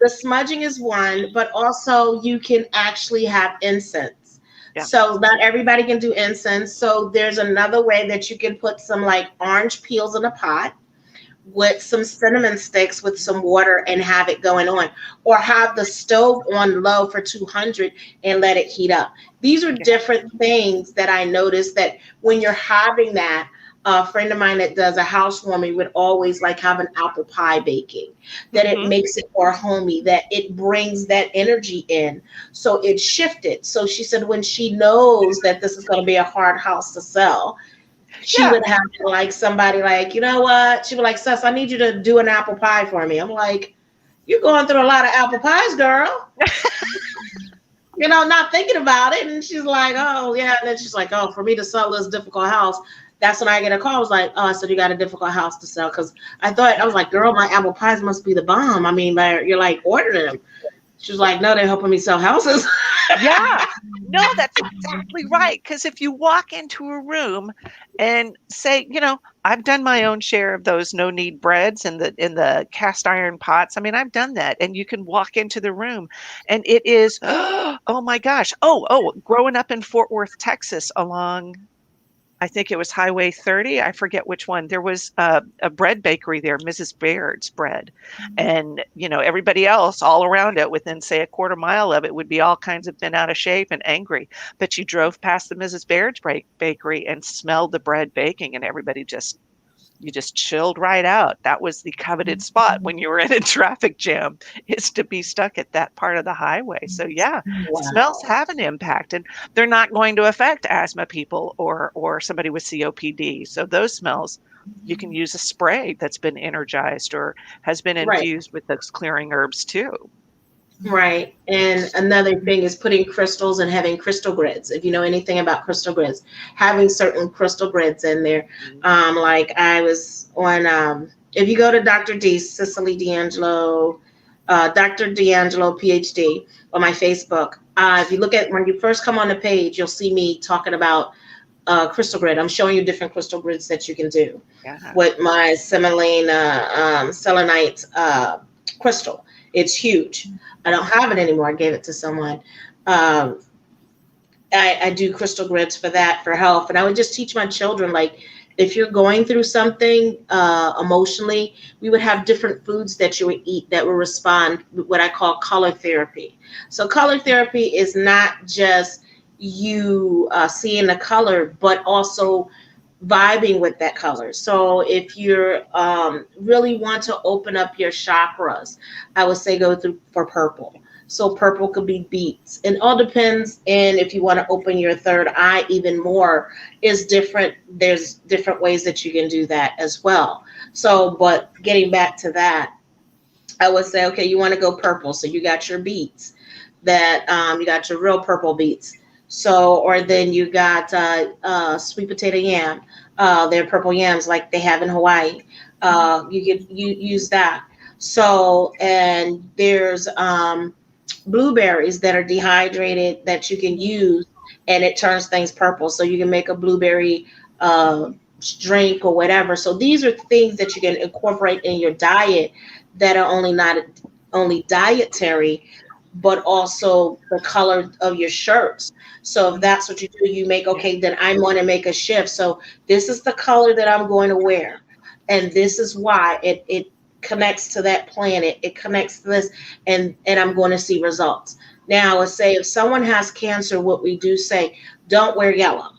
The smudging is one, but also you can actually have incense. Yeah. So not everybody can do incense. So there's another way that you can put some like orange peels in a pot with some cinnamon sticks with some water and have it going on, or have the stove on low for 200 and let it heat up. These are Yeah. different things that I noticed that when you're having that, a friend of mine that does a housewarming would always like have an apple pie baking, that it Hmm. makes it more homey, that it brings that energy in. So it shifted. So she said when she knows that this is going to be a hard house to sell, she Yeah. would have like somebody like, you know what? She would like, Sus, I need you to do an apple pie for me. I'm like, you're going through a lot of apple pies, girl. Not thinking about it. And she's like, oh yeah. And then she's like, oh, for me to sell this difficult house. That's when I get a call. I was like, oh, I said you got a difficult house to sell. Cause I was like, girl, my apple pies must be the bomb. I mean, you're like ordering them. She was like, no, they're helping me sell houses. Yeah. No, that's exactly right. Because if you walk into a room and say, I've done my own share of those no knead breads in the cast iron pots. I mean, I've done that. And you can walk into the room and it is, oh my gosh. Growing up in Fort Worth, Texas, along I think it was Highway 30. I forget which one. There was a bread bakery there, Mrs. Baird's Bread. And, everybody else all around it within, say, a quarter mile of it would be all kinds of bent out of shape and angry. But you drove past the Mrs. Baird's bakery and smelled the bread baking, and everybody you just chilled right out. That was the coveted spot when you were in a traffic jam, is to be stuck at that part of the highway. So yeah, smells Wow. have an impact, and they're not going to affect asthma people or somebody with COPD. So those smells, you can use a spray that's been energized or has been Right. infused with those clearing herbs too. Right. And another thing is putting crystals and having crystal grids. If you know anything about crystal grids, having certain crystal grids in there. Like I was on, if you go to Dr. D, Cicely D'Angelo, Dr. D'Angelo, PhD, on my Facebook, if you look at when you first come on the page, you'll see me talking about crystal grid. I'm showing you different crystal grids that you can do Yeah. with my selenite crystal. It's huge. I don't have it anymore. I gave it to someone. Um, I do crystal grids for that, for health. And I would just teach my children, like, if you're going through something emotionally, we would have different foods that you would eat that will respond, what I call color therapy. So color therapy is not just you seeing the color, but also vibing with that color. So if you're really want to open up your chakras, I would say go through for purple. So purple could be beets. It all depends. And if you want to open your third eye even more, is different. There's different ways that you can do that as well. So, but getting back to that, I would say, okay, you want to go purple. So you got your beets that you got your real purple beets. So, or then you got sweet potato yam. They're purple yams like they have in Hawaii. You use that. So, and there's blueberries that are dehydrated that you can use, and it turns things purple. So you can make a blueberry uh, drink or whatever. So these are things that you can incorporate in your diet that are only not only dietary, but also the color of your shirts. So if that's what you do, you make, okay, then I want to make a shift. So this is the color that I'm going to wear. And this is why it connects to that planet. It connects to this, and I'm going to see results. Now, let's say if someone has cancer, what we do say, don't wear yellow.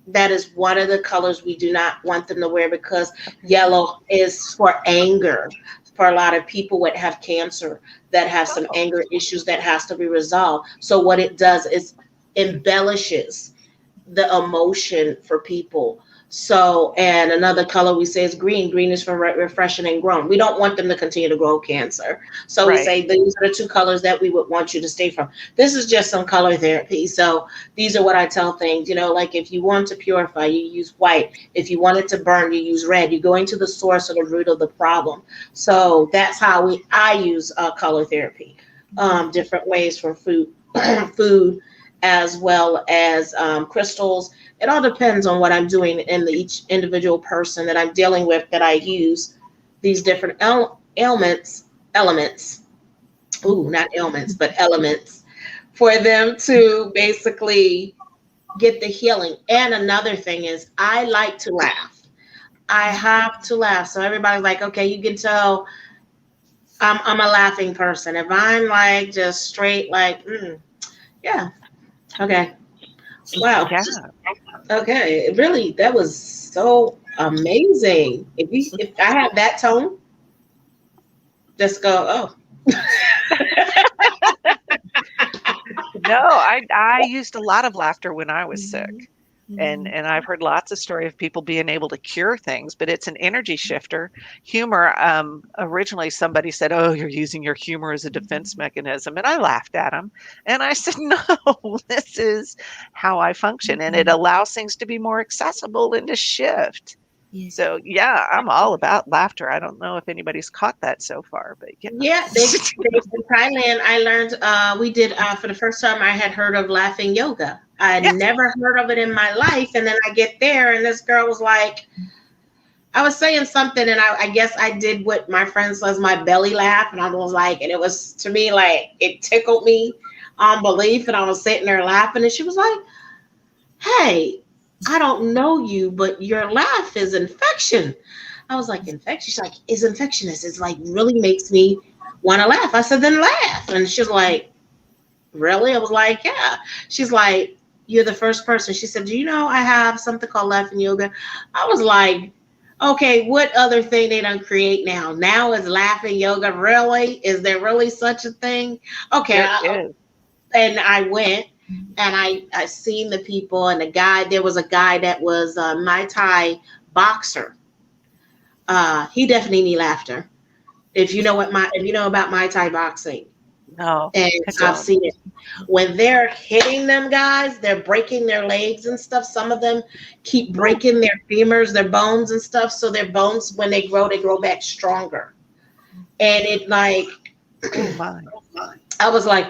That is one of the colors we do not want them to wear, because yellow is for anger for a lot of people that have cancer, that have some Oh, anger issues that has to be resolved. So what it does is embellishes the emotion for people. So, and another color we say is green. Green is for refreshing and growing. We don't want them to continue to grow cancer. So we Right. say these are the two colors that we would want you to stay from. This is just some color therapy. So these are what I tell things, like if you want to purify, you use white. If you want it to burn, you use red. You're going to the source or the root of the problem. So that's how I use color therapy. Different ways for food, food, as well as crystals. It all depends on what I'm doing in each individual person that I'm dealing with, that I use these different elements. Ooh, not ailments, but elements, for them to basically get the healing. And another thing is, I like to laugh. I have to laugh. So everybody's like, okay, you can tell I'm a laughing person. If I'm like just straight, like, yeah, okay, wow, Yeah. okay, really, that was so amazing. If I have that tone, just go, oh, No, I used a lot of laughter when I was sick. Mhm. And I've heard lots of story of people being able to cure things, but it's an energy shifter. Humor, originally somebody said, "Oh, you're using your humor as a defense mechanism," and I laughed at them, and I said, "No, this is how I function, and it allows things to be more accessible and to shift." Yeah. So yeah, I'm all about laughter. I don't know if anybody's caught that so far, but yeah. yeah, they in Thailand. I learned we did for the first time. I had heard of laughing yoga. I had Yes. never heard of it in my life, and then I get there, and this girl was like, I was saying something, and I guess I did what my friend says, my belly laugh, and I was like, and it was to me like it tickled me on belief, and I was sitting there laughing, and she was like, "Hey, I don't know you, but your laugh is infection." I was like, "Infection?" She's like, "It's infectious. It's like really makes me want to laugh." I said, "Then laugh," and she's like, "Really?" I was like, "Yeah." She's like, "You're the first person." She said, "Do you know I have something called laughing yoga?" I was like, okay, what other thing they don't create now? Now is laughing yoga. Really? Is there really such a thing? Okay. There is. And I went and I seen the people, and the guy, there was a guy that was a Muay Thai boxer. He definitely need laughter. If you know about Muay Thai boxing, No, and I I've don't. seen it. When they're hitting them guys, they're breaking their legs and stuff. Some of them keep Ooh, breaking their femurs, their bones and stuff. So their bones, when they grow back stronger. And it like, oh my. I was like,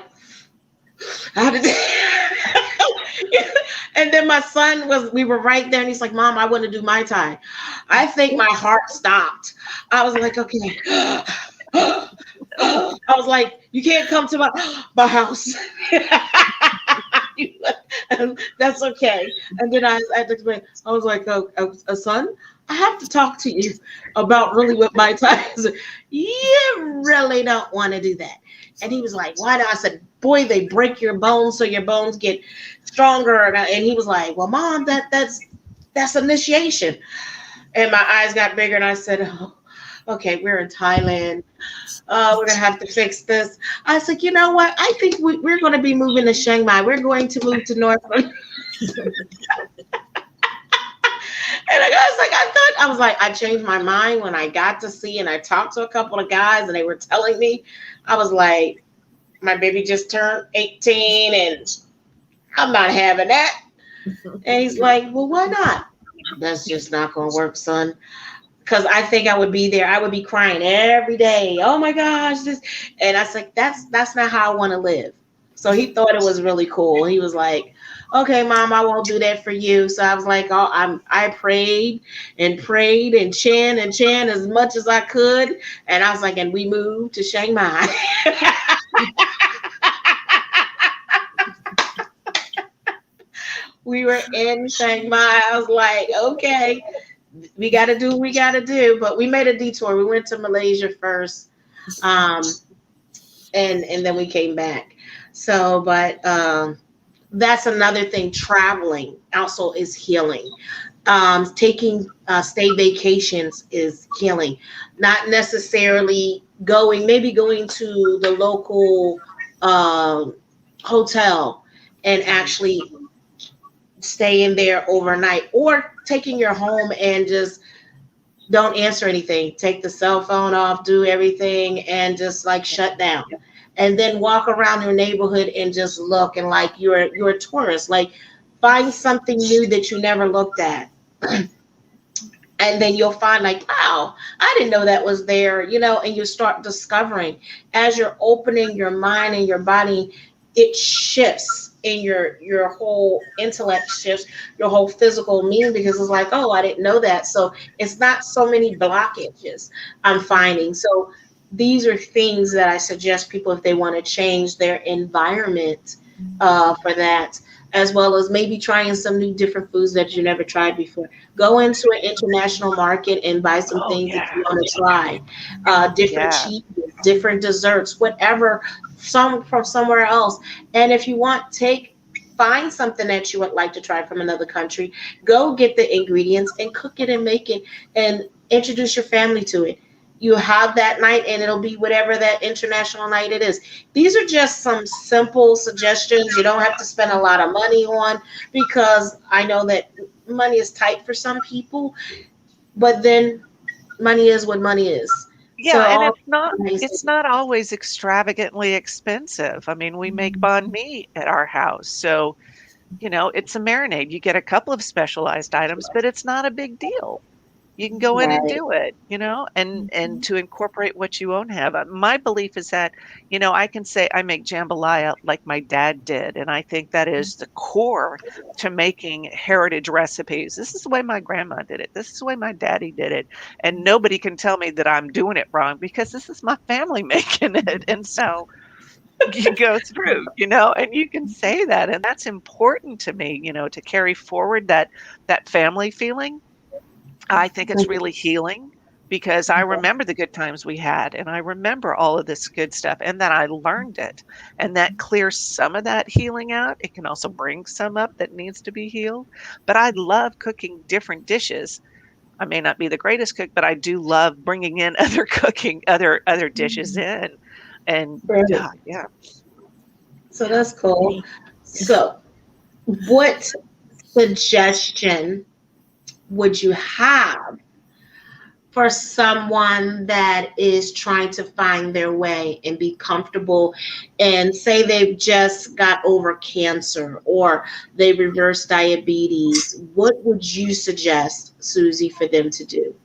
how did and then my son we were right there, and he's like, "Mom, I want to do my tie." I think my heart stopped. I was like, okay. I was like, "You can't come to my house." That's okay. And then I had to explain. I was like, "Oh, son, I have to talk to you about really what my time is." You really don't want to do that. And he was like, "Why not?" I said, "Boy, they break your bones so your bones get stronger." And he was like, "Well, Mom, that's initiation." And my eyes got bigger, and I said, "Oh, okay, we're in Thailand. We're gonna have to fix this." I said, "You know what? I think we're going to be moving to Chiang Mai. We're going to move to North." And I was like, I changed my mind when I got to see, and I talked to a couple of guys, and they were telling me, I was like, my baby just turned 18, and I'm not having that. And he's like, "Well, why not?" "That's just not going to work, son. Because I think I would be there. I would be crying every day. Oh my gosh, this." And I was like, that's not how I want to live. So he thought it was really cool. He was like, "Okay, Mom, I won't do that for you." So I was like, "Oh, I prayed and prayed and chant as much as I could." And I was like, and we moved to Chiang Mai. We were in Chiang Mai. I was like, okay, we got to do what we got to do. But we made a detour. We went to Malaysia first, um, and then we came back. So, but that's another thing. Traveling also is healing. Taking stay vacations is healing. Not necessarily maybe going to the local hotel and actually staying there overnight, or taking your home and just don't answer anything. Take the cell phone off, do everything, and just like shut down. And then walk around your neighborhood and just look, and like you're a tourist. Like, find something new that you never looked at. And then you'll find like, wow, I didn't know that was there, and you start discovering as you're opening your mind and your body, it shifts in your whole intellect shifts, your whole physical being, because it's like, oh, I didn't know that. So it's not so many blockages I'm finding. So these are things that I suggest people, if they want to change their environment, for that, as well as maybe trying some new different foods that you never tried before. Go into an international market and buy some Oh things that yeah, you want to try, different yeah. cheeses, different desserts, whatever, some from somewhere else. And if you want, find something that you would like to try from another country. Go get the ingredients and cook it and make it, and introduce your family to it. You have that night, and it'll be whatever that international night it is. These are just some simple suggestions you don't have to spend a lot of money on, because I know that money is tight for some people, but then money is what money is. So Yeah, and all it's not always extravagantly expensive. I mean, we make banh mi at our house. So, it's a marinade. You get a couple of specialized items, but it's not a big deal. You can go in and right. do it, and to incorporate what you own have. My belief is that, I can say I make jambalaya like my dad did, and I think that is the core to making heritage recipes. This is the way my grandma did it. This is the way my daddy did it, and nobody can tell me that I'm doing it wrong because this is my family making it. And so you go through, and you can say that, and that's important to me, to carry forward that family feeling. I think it's really healing because I remember the good times we had, and I remember all of this good stuff, and then I learned it, and that clears some of that healing out. It can also bring some up that needs to be healed. But I love cooking different dishes. I may not be the greatest cook, but I do love bringing in other dishes in. And Right. yeah, So yeah. that's cool. So what suggestion would you have for someone that is trying to find their way and be comfortable, and say they've just got over cancer or they reverse diabetes? What would you suggest, Susie, for them to do?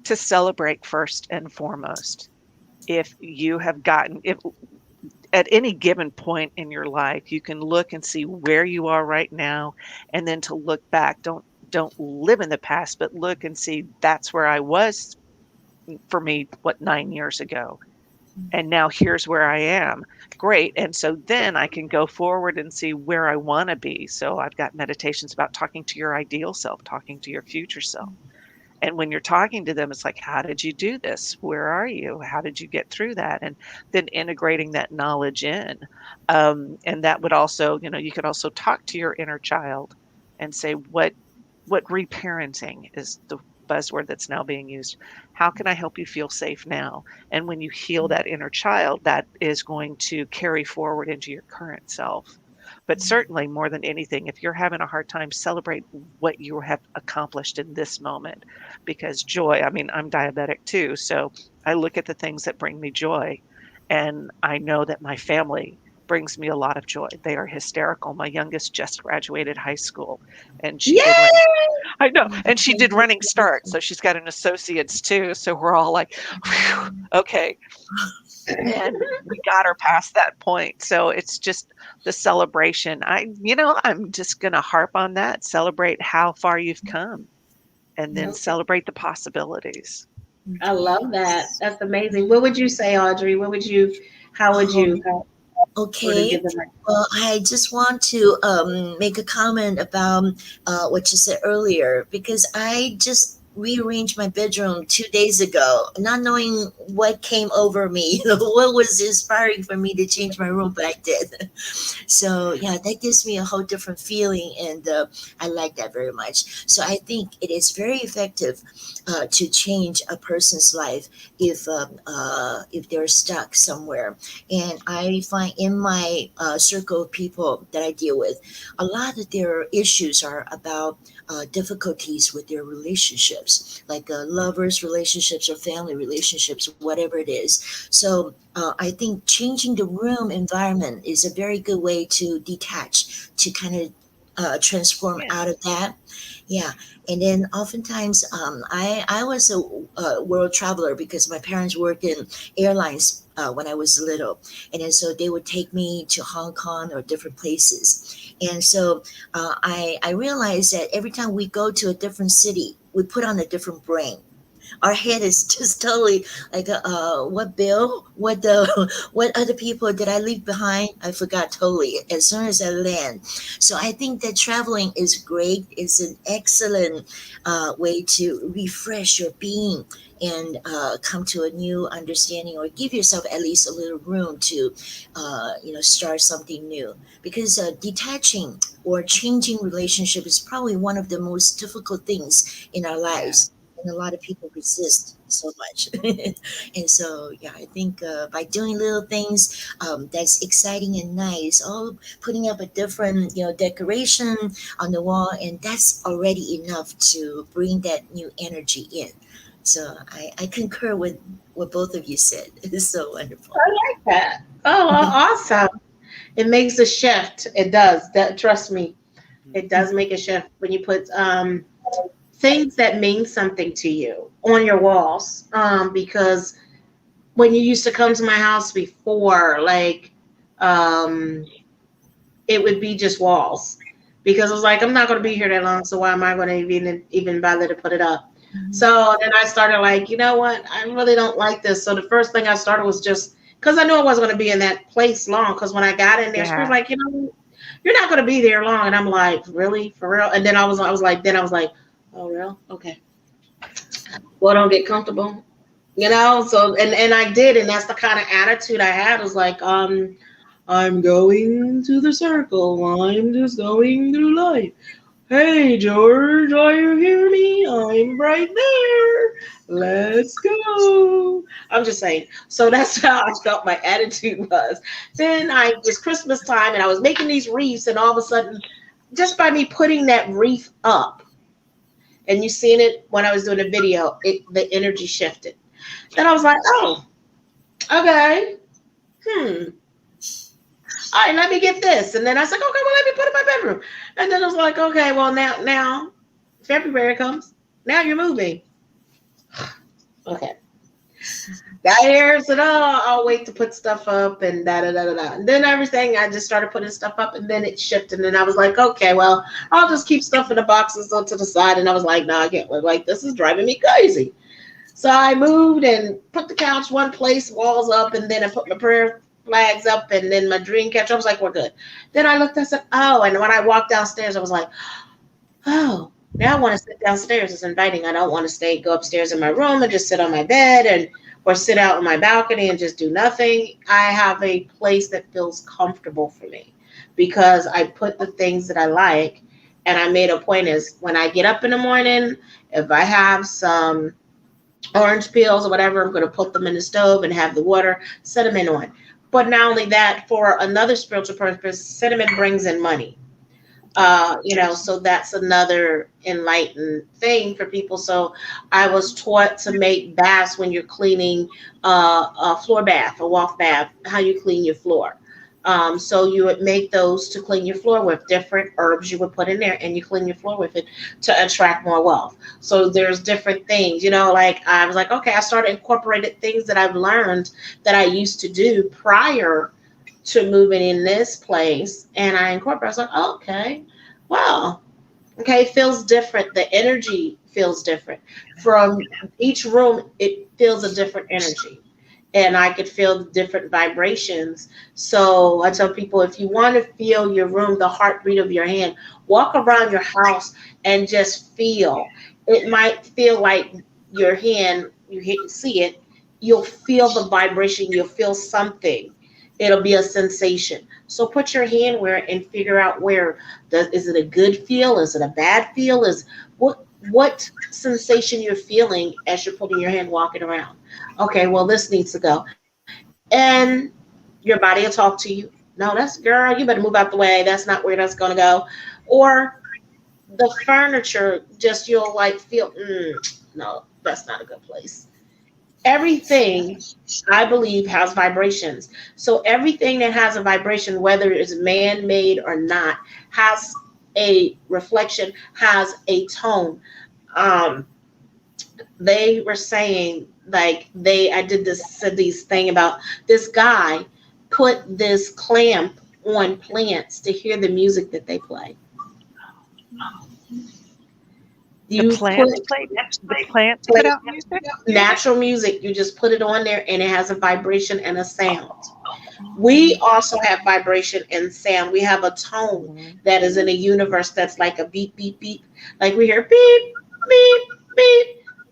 To celebrate first and foremost. If at any given point in your life, you can look and see where you are right now, and then to look back. Don't live in the past, but look and see that's where I was for me, what, 9 years ago. And now here's where I am. Great. And so then I can go forward and see where I want to be. So I've got meditations about talking to your ideal self, talking to your future self. And when you're talking to them, it's like, how did you do this? Where are you? How did you get through that? And then integrating that knowledge in. And that would also, you could also talk to your inner child and say, what reparenting is the buzzword that's now being used. How can I help you feel safe now? And when you heal that inner child, that is going to carry forward into your current self. But certainly, more than anything, if you're having a hard time, celebrate what you have accomplished in this moment. Because joy, I mean, I'm diabetic too. So I look at the things that bring me joy. And I know that my family brings me a lot of joy. They are hysterical. My youngest just graduated high school, and she did running. Yay! I know, and she did running start, so she's got an associate's too. So we're all like, "Phew, okay," and we got her past that point. So it's just the celebration. I'm just gonna harp on that. Celebrate how far you've come, and then Okay. celebrate the possibilities. I love that. That's amazing. What would you say, Audrey? How would Oh, you help or to okay. give them like, Well, I just want to make a comment about what you said earlier, because I just rearranged my bedroom 2 days ago, not knowing what came over me, what was inspiring for me to change my room, but I did. So yeah, that gives me a whole different feeling, and I like that very much. So I think it is very effective to change a person's life if they're stuck somewhere. And I find in my circle of people that I deal with, a lot of their issues are about difficulties with their relationships, like lovers' relationships or family relationships, whatever it is. So I think changing the room environment is a very good way to detach, to kind of transform out of Yes. that. Yeah. And then oftentimes, I was a world traveler because my parents worked in airlines when I was little. And then so they would take me to Hong Kong or different places. And so I realized that every time we go to a different city, we put on a different brain. Our head is just totally like what bill, what the what other people did I leave behind, I forgot totally as soon as I land. So I think that traveling is great. It's an excellent way to refresh your being and come to a new understanding, or give yourself at least a little room to start something new, because detaching or changing relationship is probably one of the most difficult things in our Yeah. lives, and a lot of people resist so much. And so yeah, I think by doing little things that's exciting and nice, all putting up a different decoration on the wall, and that's already enough to bring that new energy in. So I concur with what both of you said. It is so wonderful. I like that. Oh, awesome. It makes a shift. It does. That, trust me, it does make a shift when you put things that mean something to you on your walls. Because when you used to come to my house before, like, um, it would be just walls, because it was like, I'm not going to be here that long, so why am I going to even bother to put it up? Mhm. So then I started like, you know what? I really don't like this. So the first thing I started was just because I knew I wasn't going to be in that place long. Because when I got in there, she was Yeah. like, you're not going to be there long, and I'm like, really, for real? And then I was like, oh, real? Okay. Well, don't get comfortable. So and I did, and that's the kind of attitude I had. Was like, I'm going to the circle. I'm just going through life. Hey, George, are you hear me? I'm right there. Let's go. I'm just saying. So that's how I felt my attitude was. Then it's Christmas time, and I was making these wreaths, and all of a sudden, just by me putting that wreath up, and you seen it when I was doing the video, the energy shifted. Then I was like, oh, okay. Hmm. All right, let me get this. And then I was like, okay, well, let me put it in my bedroom. And then I was like, okay, well, now February comes. Now you're moving. Okay. Got here, said, oh, I'll wait to put stuff up and da da da da da. And then everything, I just started putting stuff up, and then it shifted. And then I was like, okay, well, I'll just keep stuff in the boxes on to the side. And I was like, no, I can't live like this. Is driving me crazy. So I moved and put the couch one place, walls up, and then I put my prayer flags up, and then my dream catcher. I was like, we're good. Then I looked, I said, oh, and when I walked downstairs, I was like, oh, now I want to sit downstairs. It's inviting. I don't want to go upstairs in my room and just sit on my bed or sit out on my balcony and just do nothing. I have a place that feels comfortable for me because I put the things that I like, and I made a point is when I get up in the morning, if I have some orange peels or whatever, I'm going to put them in the stove and have the water, cinnamon on. But not only that, for another spiritual purpose, cinnamon brings in money. So that's another enlightened thing for people. So I was taught to make baths when you're cleaning a floor bath, a walk bath, how you clean your floor. So you would make those to clean your floor with different herbs you would put in there, and you clean your floor with it to attract more wealth. So there's different things, like I was like, okay, I started incorporating things that I've learned that I used to do prior to moving in this place, and I incorporate. I was like, oh, okay, wow, okay, it feels different. The energy feels different from each room. It feels a different energy, and I could feel the different vibrations. So I tell people, if you want to feel your room, the heartbeat of your hand, walk around your house and just feel. It might feel like your hand, you hit see it, you'll feel the vibration, you'll feel something. It'll be a sensation. So put your hand where and figure out where is it a good feel? Is it a bad feel? Is what sensation you're feeling as you're putting your hand walking around. Okay, well this needs to go. And your body will talk to you. No, that's girl, you better move out the way. That's not where that's gonna go. Or the furniture just you'll like feel no, that's not a good place. Everything I believe has vibrations. So everything that has a vibration, whether it's man-made or not, has a reflection, has a tone. um they were saying like I did this said these thing about this guy put this clamp on plants to hear the music that they play. The You put plants the plants put out music? natural music, you just put it on there and it has a vibration and a sound. We also have vibration and sound. We have a tone Mhm. that is in a universe that's like a beep, beep, beep. Like we hear beep, beep, beep.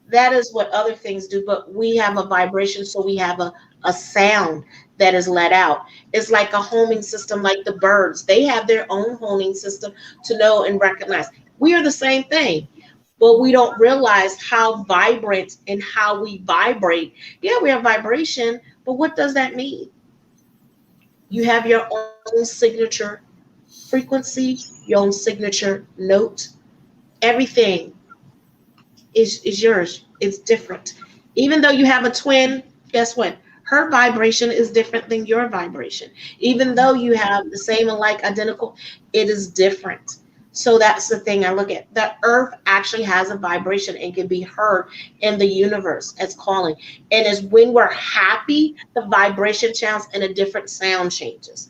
That is what other things do, but we have a vibration, so we have a sound that is let out. It's like a homing system, like the birds. They have their own homing system to know and recognize. We are the same thing, but we don't realize how vibrant and how we vibrate. Yeah, we have vibration, but what does that mean? You have your own signature frequency, your own signature note. Everything is yours. It's different. Even though you have a twin, guess what? Her vibration is different than your vibration. Even though you have the same and like identical, it is different. So that's the thing I look at. The earth actually has a vibration and can be heard in the universe as calling. And as when we're happy, the vibration changes and a different sound changes.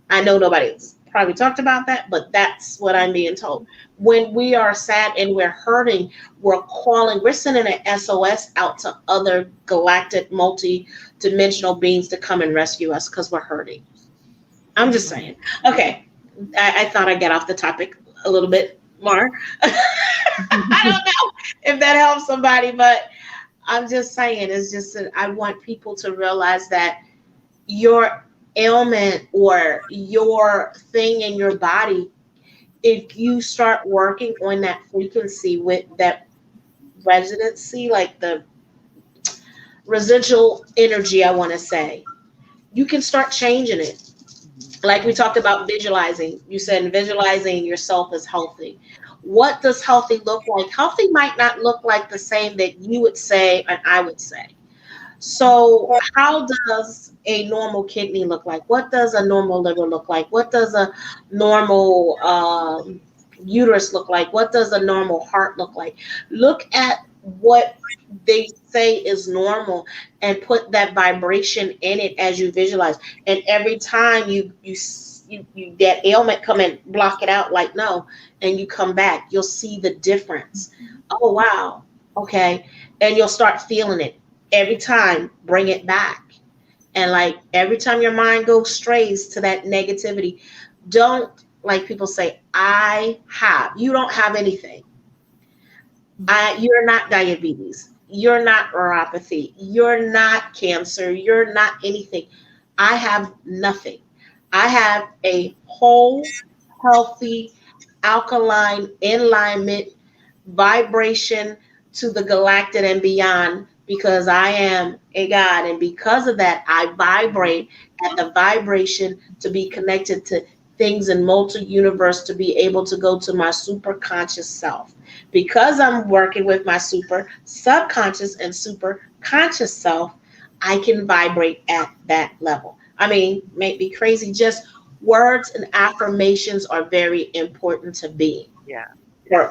I know nobody's probably talked about that, but that's what I'm being told. When we are sad and we're hurting, we're calling, we're sending an SOS out to other galactic, multi-dimensional beings to come and rescue us because we're hurting. I'm just saying. Okay, I thought I'd get off the topic a little bit more. I don't know if that helps somebody, but I'm just saying, it's just that I want people to realize that your ailment or your thing in your body, if you start working on that frequency with that residency, like the residual energy, I want to say, you can start changing it. Like we talked about visualizing, you said visualizing yourself as healthy. What does healthy look like? Healthy might not look like the same that you would say and I would say. So, how does a normal kidney look like? What does a normal liver look like? What does a normal uterus look like? What does a normal heart look like? Look at what they say is normal and put that vibration in it as you visualize. And every time you that ailment come and block it out, like no, and you come back, you'll see the difference. Oh wow, okay, and you'll start feeling it every time. Bring it back, and like every time your mind goes strays to that negativity, don't like people say, I have. You don't have anything. You're not diabetes. You're not neuropathy. You're not cancer. You're not anything. I have nothing. I have a whole, healthy, alkaline, in alignment, vibration to the galactic and beyond because I am a God. And because of that, I vibrate at the vibration to be connected to things in multi universe to be able to go to my super conscious self. Because I'm working with my super subconscious and super conscious self, I can vibrate at that level. I mean, may be crazy, just words and affirmations are very important to be Yeah.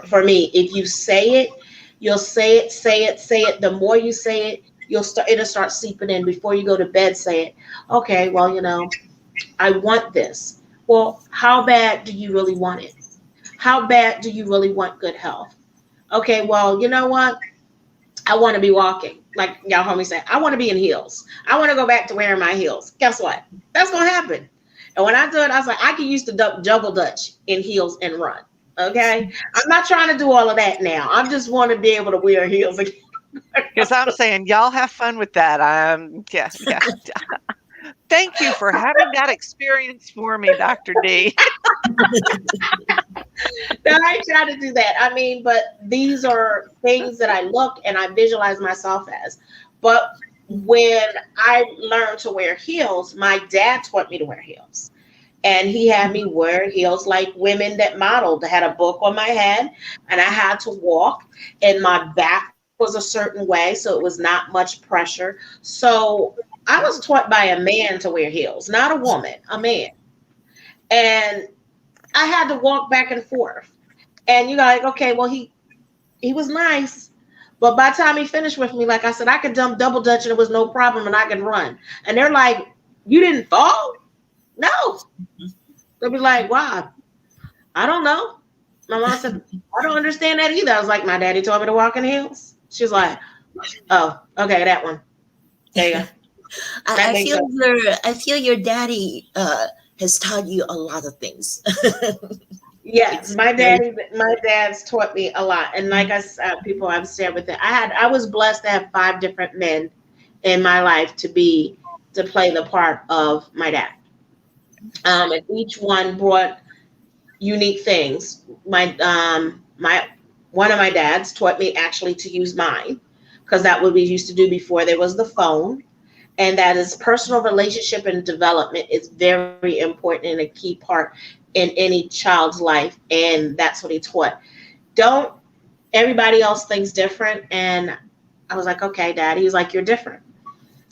for me. If you say it, you'll say it. The more you say it, it'll start seeping in. Before you go to bed, say it. Okay, well, I want this. Well, how bad do you really want it? How bad do you really want good health? Okay, well, you know what? I want to be walking. Like y'all heard me say, I want to be in heels. I want to go back to wearing my heels. Guess what? That's gonna happen. And when I do it, I was like, I can use the double dutch in heels and run. Okay, I'm not trying to do all of that now. I just want to be able to wear heels again. Because I'm saying y'all have fun with that. Yeah, yeah. Thank you for having that experience for me, Dr. D. No, I ain't trying to do that. I mean, but these are things that I look and I visualize myself as. But when I learned to wear heels, my dad taught me to wear heels. And he had me wear heels like women that modeled. I had a book on my head and I had to walk, and my back was a certain way, so it was not much pressure. So I was Oh, taught by a man to wear heels, not a woman, a man. And I had to walk back and forth. And you're like, okay, well, he was nice. But by the time he finished with me, like I said, I could jump double dutch and it was no problem and I could run. And they're like, you didn't fall? No. They'll be like, why? I don't know. My mom said, I don't understand that either. I was like, my daddy told me to walk in heels. She was like, oh, okay, that one. There you go. That makes sense. I feel your daddy has taught you a lot of things. Yes, It's very my dad's taught me a lot. And like I said, people I've shared with it, I was blessed to have five different men in my life to play the part of my dad. And each one brought unique things. My one of my dads taught me actually to use mine because that what we used to do before there was the phone, and that is personal relationship and development is very important and a key part in any child's life, and that's what he taught. Don't everybody else thinks different, and I was like, okay, Dad. He was like, you're different.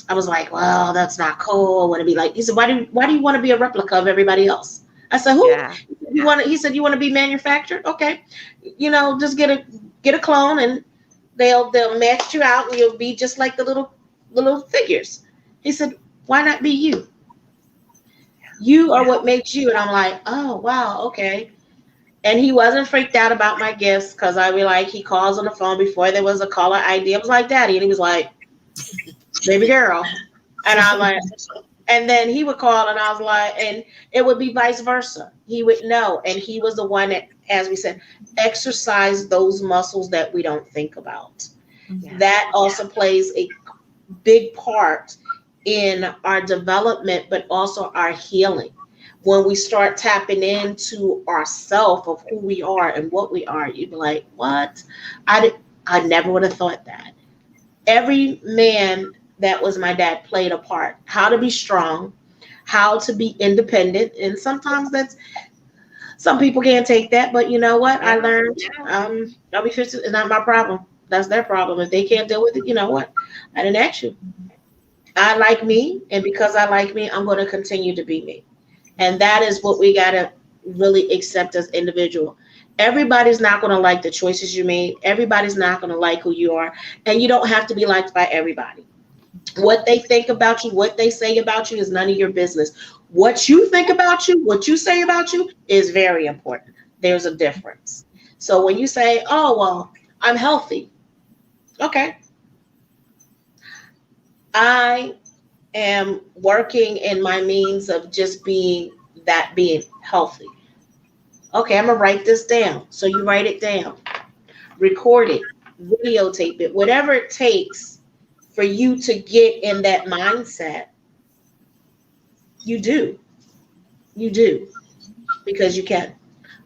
I was like, well, that's not cool. I want to be like. He said, why do you want to be a replica of everybody else? I said, who? yeah. You want to? He said, you want to be manufactured? Okay, just get a clone, and they'll match you out, and you'll be just like the little figures. He said, why not be you? You are Yeah. what makes you. And I'm like, oh wow, okay. And he wasn't freaked out about my gifts because I be like, he calls on the phone before there was a caller ID. I was like, Daddy, and he was like, baby girl, and I'm like, and then he would call, and I was like, and it would be vice versa. He would know, and he was the one that, as we said, exercised those muscles that we don't think about. Yeah. That also plays a big part in our development, but also our healing. When we start tapping into ourself of who we are and what we are, you'd be like, "What? I never would have thought that." Every man that was my dad played a part. How to be strong, how to be independent, and sometimes that's some people can't take that. But you know what? I Yeah. learned. I'll be 50. It's not my problem. That's their problem. If they can't deal with it, you know what? I didn't ask you. I like me, and because I like me, I'm going to continue to be me. And that is what we got to really accept as individual. Everybody's not going to like the choices you made. Everybody's not going to like who you are, and you don't have to be liked by everybody. What they think about you, what they say about you is none of your business. What you think about you, what you say about you is very important. There's a difference. So when you say, "Oh, well, I'm healthy." Okay. I am working in my means of just being healthy. Okay, I'm gonna write this down. So you write it down, record it, videotape it, whatever it takes for you to get in that mindset. You do, you do, because you can.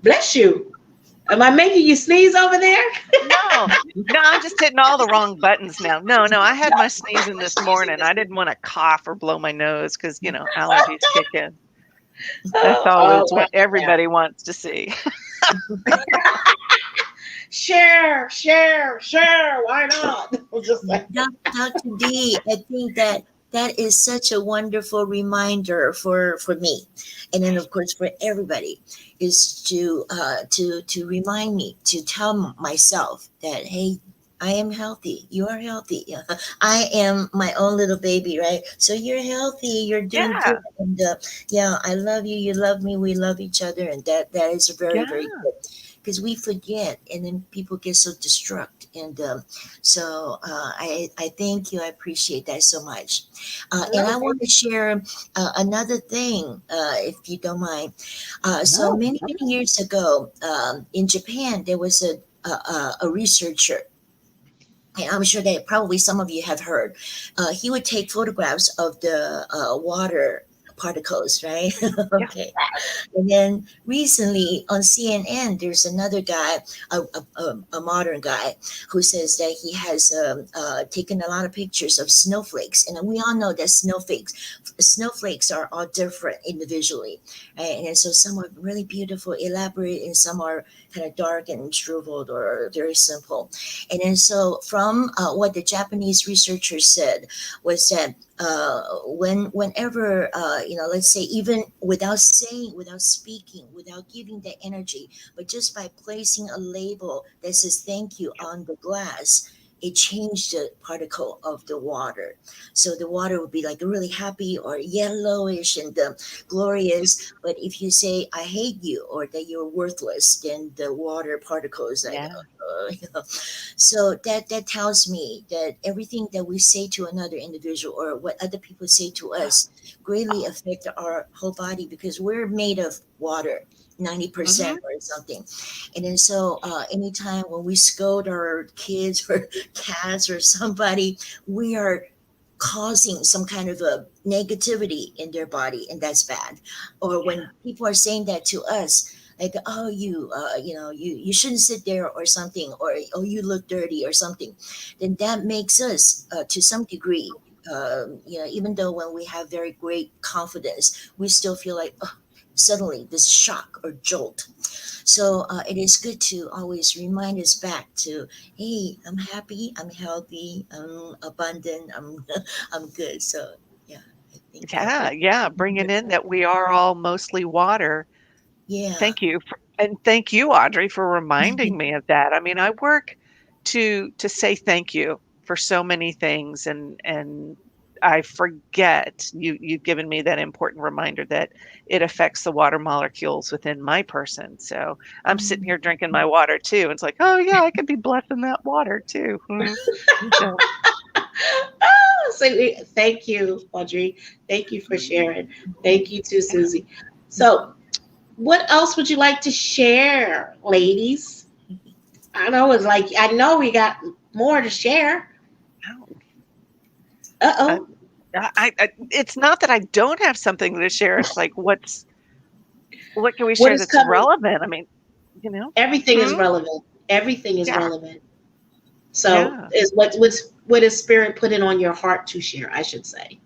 Bless you. Am I making you sneeze over there? No, no, I'm just hitting all the wrong buttons now. No, no, I had my sneezing this morning. I didn't want to cough or blow my nose because, allergies kick in. That's Oh, always wow. what everybody wants to see. Share, share, share. Why not? Just like, Dr. D, I think that that is such a wonderful reminder for me, and then of course for everybody, is to remind me to tell myself that hey, I am healthy. You are healthy. I am my own little baby, right? So you're healthy. You're doing Yeah, good, and yeah, I love you. You love me. We love each other, and that is very yeah, very good. because we forget, and then people get so distraught. And I thank you. I appreciate that so much. And No, I want to share another thing, if you don't mind. So no. many years ago, in Japan, there was a researcher, and I'm sure that probably some of you have heard. He would take photographs of the water particles, right? Yeah. Okay. And then recently on CNN, there's another guy, a modern guy, who says that he has taken a lot of pictures of snowflakes, and we all know that snowflakes are all different individually, right? And so some are really beautiful, elaborate, and some are kind of dark and shriveled or very simple. And then so from what the Japanese researchers said was that whenever let's say, even without saying, without speaking, without giving the energy, but just by placing a label that says thank you on the glass, it changed the particle of the water. So the water would be like really happy or yellowish and glorious. But if you say I hate you or that you're worthless, then the water particle is like Yeah. so that tells me that everything that we say to another individual or what other people say to us greatly affect our whole body, because we're made of water, 90% Hmm. or something. And then so anytime when we scold our kids or cats or somebody, we are causing some kind of a negativity in their body, and that's bad. Or Yeah. when people are saying that to us, like, oh, you shouldn't sit there or something, or oh, you look dirty or something, then that makes us to some degree, even though when we have very great confidence, we still feel like, oh, suddenly this shock or jolt. So it is good to always remind us back to, hey, I'm happy, I'm healthy, I'm abundant, I'm I'm good. So yeah, I think that Yeah. Yeah. Bringing in that we are all mostly water. yeah. Thank you. And thank you, Audrey, for reminding me of that. I mean, I work to say thank you for so many things, and I forget you've given me that important reminder that it affects the water molecules within my person. So I'm sitting Mm. here drinking my water too. It's like, oh yeah, I could be blessing that water too. So So thank you, Audrey. Thank you for sharing. Thank you too, Susie. So, what else would you like to share, ladies? I know it's like I know we got more to share. wow. Uh Uh, oh. it's not that I don't have something to share. It's like, what can we What share is that's coming? relevant? I mean, you know? Everything is Hmm? relevant. Everything is Yeah, relevant. So yeah. is what is spirit putting on your heart to share, I should say,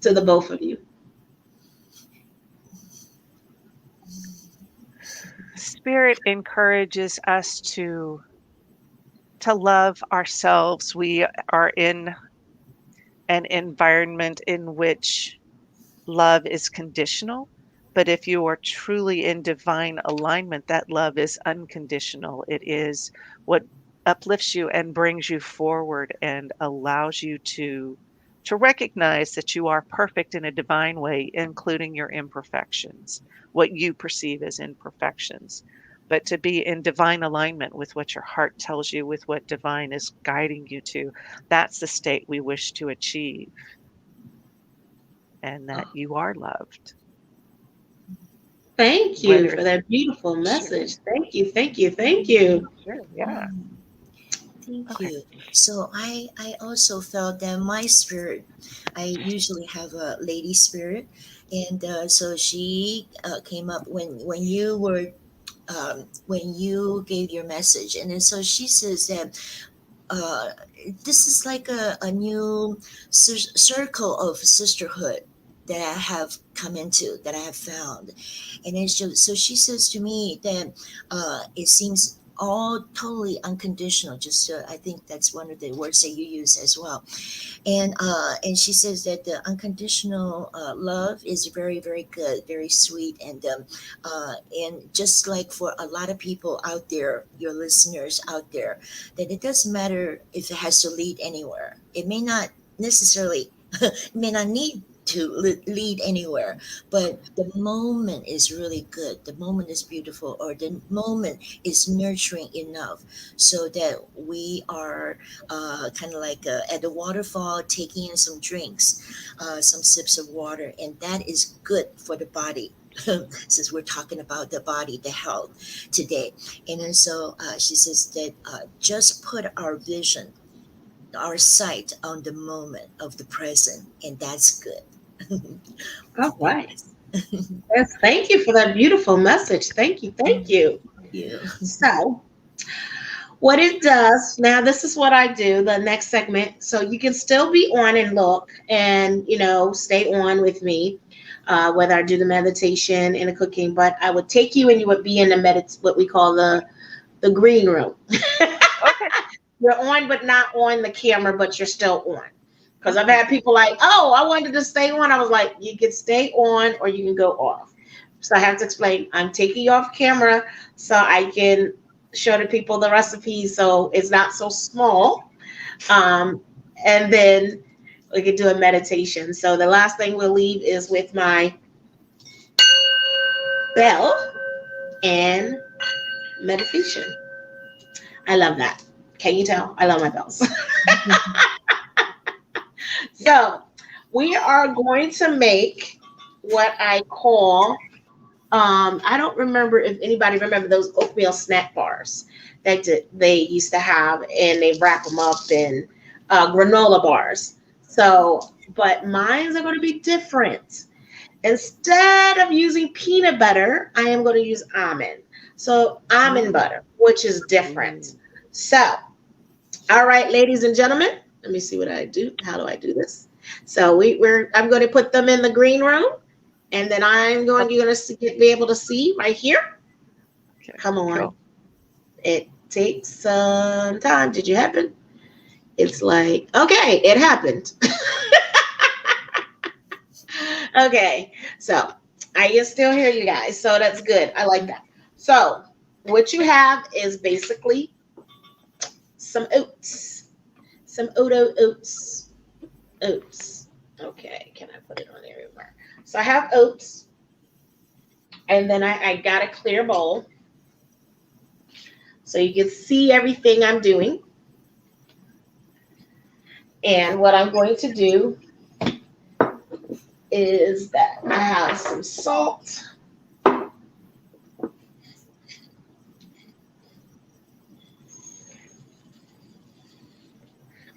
to the both of you. Spirit encourages us to love ourselves. We are in an environment in which love is conditional, but if you are truly in divine alignment, that love is unconditional. It is what uplifts you and brings you forward and allows you to recognize that you are perfect in a divine way, including your imperfections, what you perceive as imperfections. But to be in divine alignment with what your heart tells you, with what divine is guiding you to, that's the state we wish to achieve, and that Oh, you are loved. Thank you Whether for it's that beautiful sure, message. Thank you. Thank you. Thank you. sure, yeah. mm, thank Okay. you. So I also felt that my spirit, I usually have a lady spirit, and so she came up when you were when you gave your message, and then so she says that uh, this is like a new circle of sisterhood that I have come into, that I have found. And then so she says to me that it seems all totally unconditional. Just I think that's one of the words that you use as well. And she says that the unconditional love is very, very good, very sweet. And just like for a lot of people out there, your listeners out there, that it doesn't matter if it has to lead anywhere. It may not necessarily it may not need to lead anywhere, but the moment is really good, the moment is beautiful, or the moment is nurturing enough so that we are kind of like at the waterfall taking in some drinks, some sips of water, and that is good for the body. Since we're talking about the body, the health today. And then so she says that just put our vision, our sight on the moment of the present, and that's good. All right. Yes, thank you for that beautiful message. Thank you. Thank you. You. So, what it does now, this is what I do, the next segment. So, you can still be on and look and, stay on with me, whether I do the meditation and the cooking, but I would take you and you would be in the what we call the green room. Okay. You're on, but not on the camera, but you're still on. Because I've Okay. had people like, oh, I wanted to stay on. I was like, you can stay on or you can go off. So I have to explain, I'm taking you off camera so I can show the people the recipe so it's not so small. Um, and then we can do a meditation. So the last thing we'll leave is with my bell and meditation. I love that. Can you tell? I love my bells. So we are going to make what I call, I don't remember if anybody remember those oatmeal snack bars that they used to have, and they wrap them up in granola bars. So, but mines are going to be different. Instead of using peanut butter, I am going to use almond. So almond butter, which is different. So, all right, ladies and gentlemen, let me see what I do. How do I do this? So I'm going to put them in the green room, and then you're going to be able to see right here. Okay. Come on. Cool. It takes some time. Did you happen? It's like, okay, it happened. Okay, so I can still hear you guys, so that's good. I like that. So what you have is basically some oats, some oats. Okay, can I put it on everywhere? So I have oats, and then I got a clear bowl, so you can see everything I'm doing. And what I'm going to do is that I have some salt.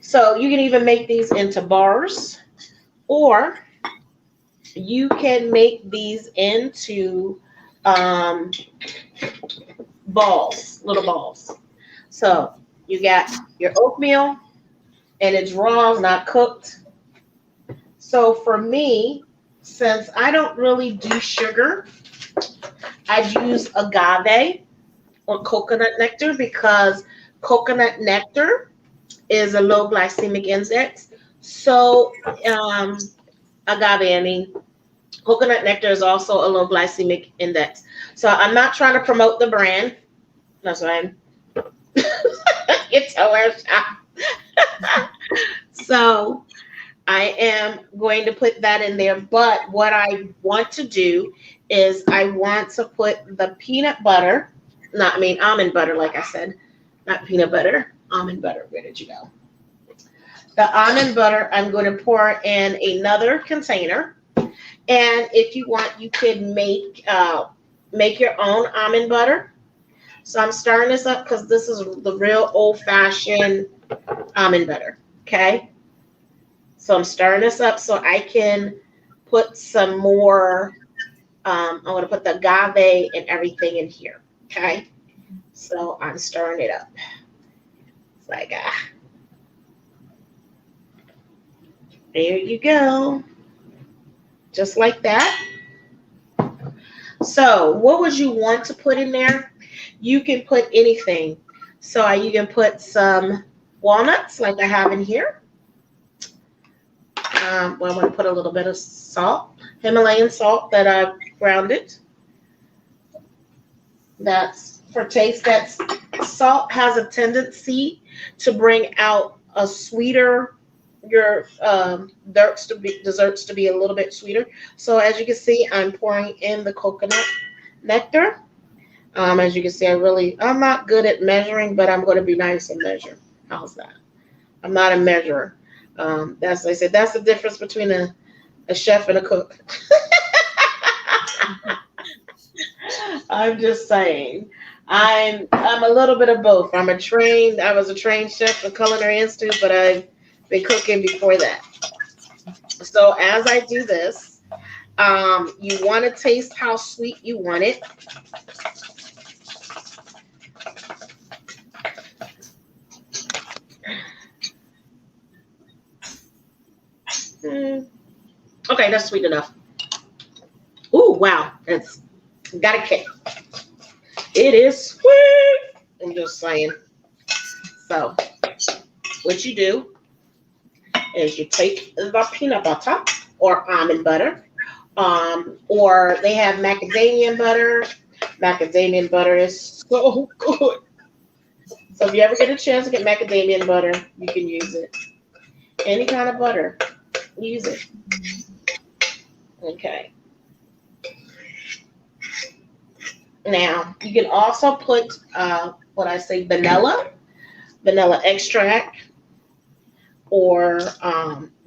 So you can even make these into bars, or you can make these into um, balls, little balls. So you got your oatmeal, and it's raw, not cooked. So for me, since I don't really do sugar, I use agave or coconut nectar, because coconut nectar is a low glycemic index. So agave, I mean, coconut nectar is also a low glycemic index. So I'm not trying to promote the brand. That's what I'm. It's a shop. So I am going to put that in there. But what I want to do is I want to put the peanut butter, almond butter, like I said, not peanut butter, almond butter. Where did you go? The almond butter, I'm going to pour in another container. And if you want, you could make your own almond butter. So I'm stirring this up because this is the real old-fashioned almond butter. Okay. So I'm stirring this up so I can put some more. I'm going to put the agave and everything in here. Okay. So I'm stirring it up. It's like, there you go. Just like that. So what would you want to put in there? You can put anything. So you can put some walnuts like I have in here. I'm going to put a little bit of salt, Himalayan salt that I've grounded. That's for taste. Salt has a tendency to bring out a sweeter your desserts to be a little bit sweeter. So as you can see, I'm pouring in the coconut nectar. As you can see, I'm not good at measuring, but I'm going to be nice and measure. How's that? I'm not a measurer. That's like I said. That's the difference between a chef and a cook. I'm just saying. I'm a little bit of both. I was a trained chef at Culinary Institute, but I've been cooking before that. So as I do this, you want to taste how sweet you want it. Mm, okay, that's sweet enough. Ooh, wow, it's got a kick. It is sweet. I'm just saying. So what you do is you take the peanut butter or almond butter, or they have macadamia butter. Macadamia butter is so good. So if you ever get a chance to get macadamia butter, you can use it. Any kind of butter, use it. Okay. Now you can also put what I say vanilla extract, or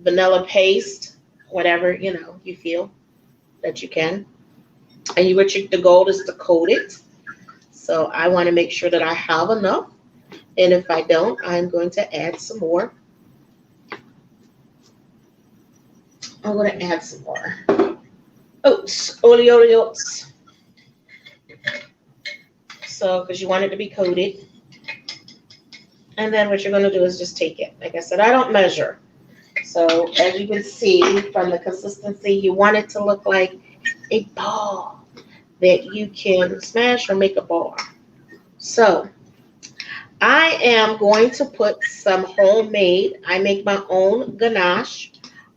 vanilla paste, whatever you feel that you can. And the goal is to coat it. So I want to make sure that I have enough. And if I don't, I'm going to add some more. I'm going to add some more oats, oleoly oats. So, because you want it to be coated. And then what you're going to do is just take it. Like I said, I don't measure. So as you can see from the consistency, you want it to look like a ball that you can smash or make a bar. So I am going to put some I make my own ganache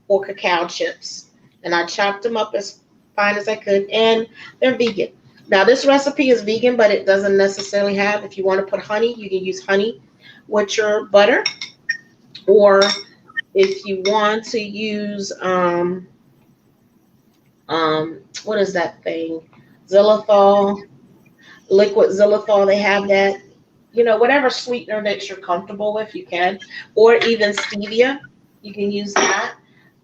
or cacao chips. And I chopped them up as fine as I could. And they're vegan. Now this recipe is vegan, but it doesn't necessarily have, if you want to put honey, you can use honey with your butter. Or if you want to use what is that thing? Xylitol, liquid xylitol, they have that. Whatever sweetener that you're comfortable with, you can. Or even stevia, you can use that.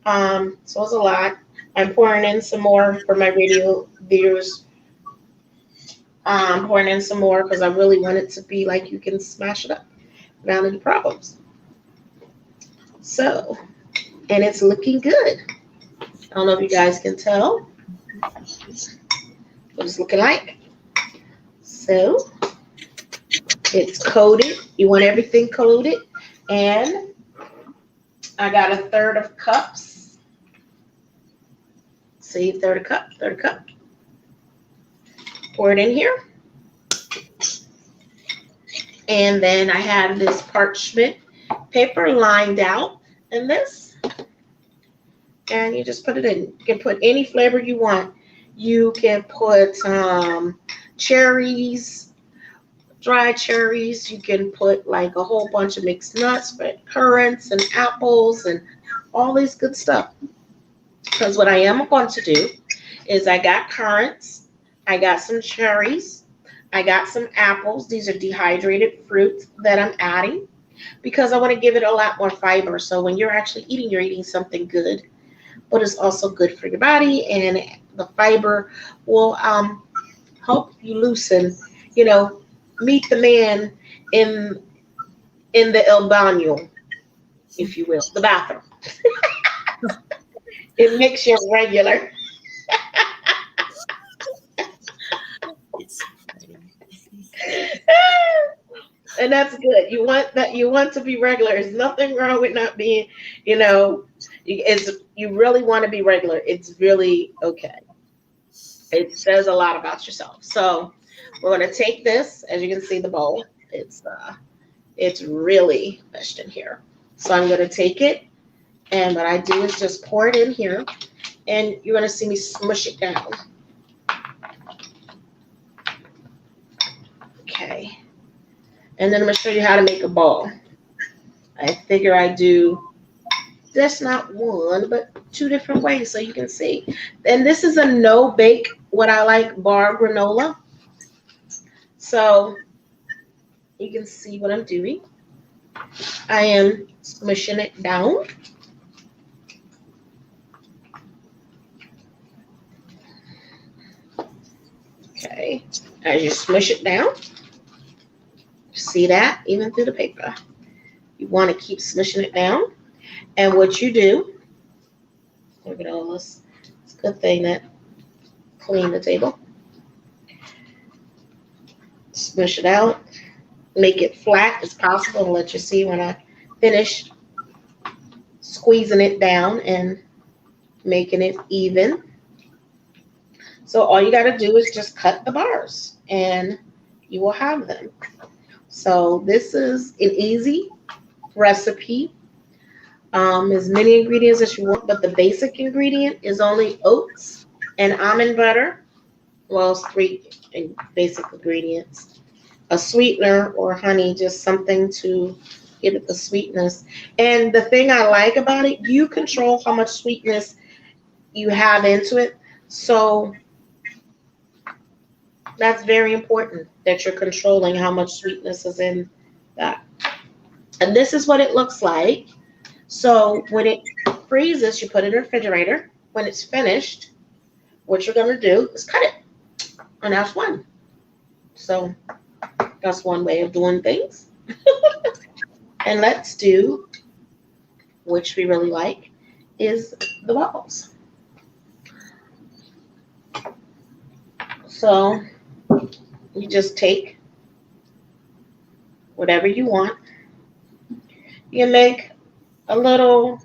So it's a lot. I'm pouring in some more for my radio viewers. I'm pouring in some more because I really want it to be like you can smash it up without any problems. So, and it's looking good. I don't know if you guys can tell what it's looking like. So it's coated. You want everything coated. And I got a third of cups. See, third of cup, third of cup. Pour it in here. And then I have this parchment paper lined out in this. And you just put it in. You can put any flavor you want. You can put cherries, dried cherries. You can put like a whole bunch of mixed nuts, but currants and apples and all this good stuff. Because what I am going to do is I got currants, I got some cherries, I got some apples. These are dehydrated fruit that I'm adding because I want to give it a lot more fiber. So when you're actually eating, you're eating something good, but it's also good for your body, and the fiber will help you loosen, meet the man in the el baño, if you will, the bathroom. It makes you regular. And that's good. You want that. You want to be regular. There's nothing wrong with not being, you really want to be regular. It's really okay. It says a lot about yourself. So we're going to take this. As you can see, the bowl. It's really meshed in here. So I'm going to take it, and what I do is just pour it in here, and you're going to see me smush it down. Okay. And then I'm going to show you how to make a ball. I figure I do That's not one, but two different ways so you can see. And this is a no bake, what I like, bar granola. So you can see what I'm doing. I am smushing it down. Okay, as you smush it down, see that even through the paper. You want to keep smushing it down. And what you do, look at all this. It's a good thing that clean the table. Smush it out. Make it flat as possible and let you see when I finish squeezing it down and making it even. So all you got to do is just cut the bars and you will have them. So this is an easy recipe. As many ingredients as you want, but the basic ingredient is only oats and almond butter. Well, it's three basic ingredients. A sweetener or honey, just something to give it the sweetness. And the thing I like about it, you control how much sweetness you have into it. So that's very important that you're controlling how much sweetness is in that. And this is what it looks like. So when it freezes, you put it in the refrigerator. When it's finished, what you're going to do is cut it. And that's one. So that's one way of doing things. And let's do, which we really like, is the balls. So you just take whatever you want. You make a little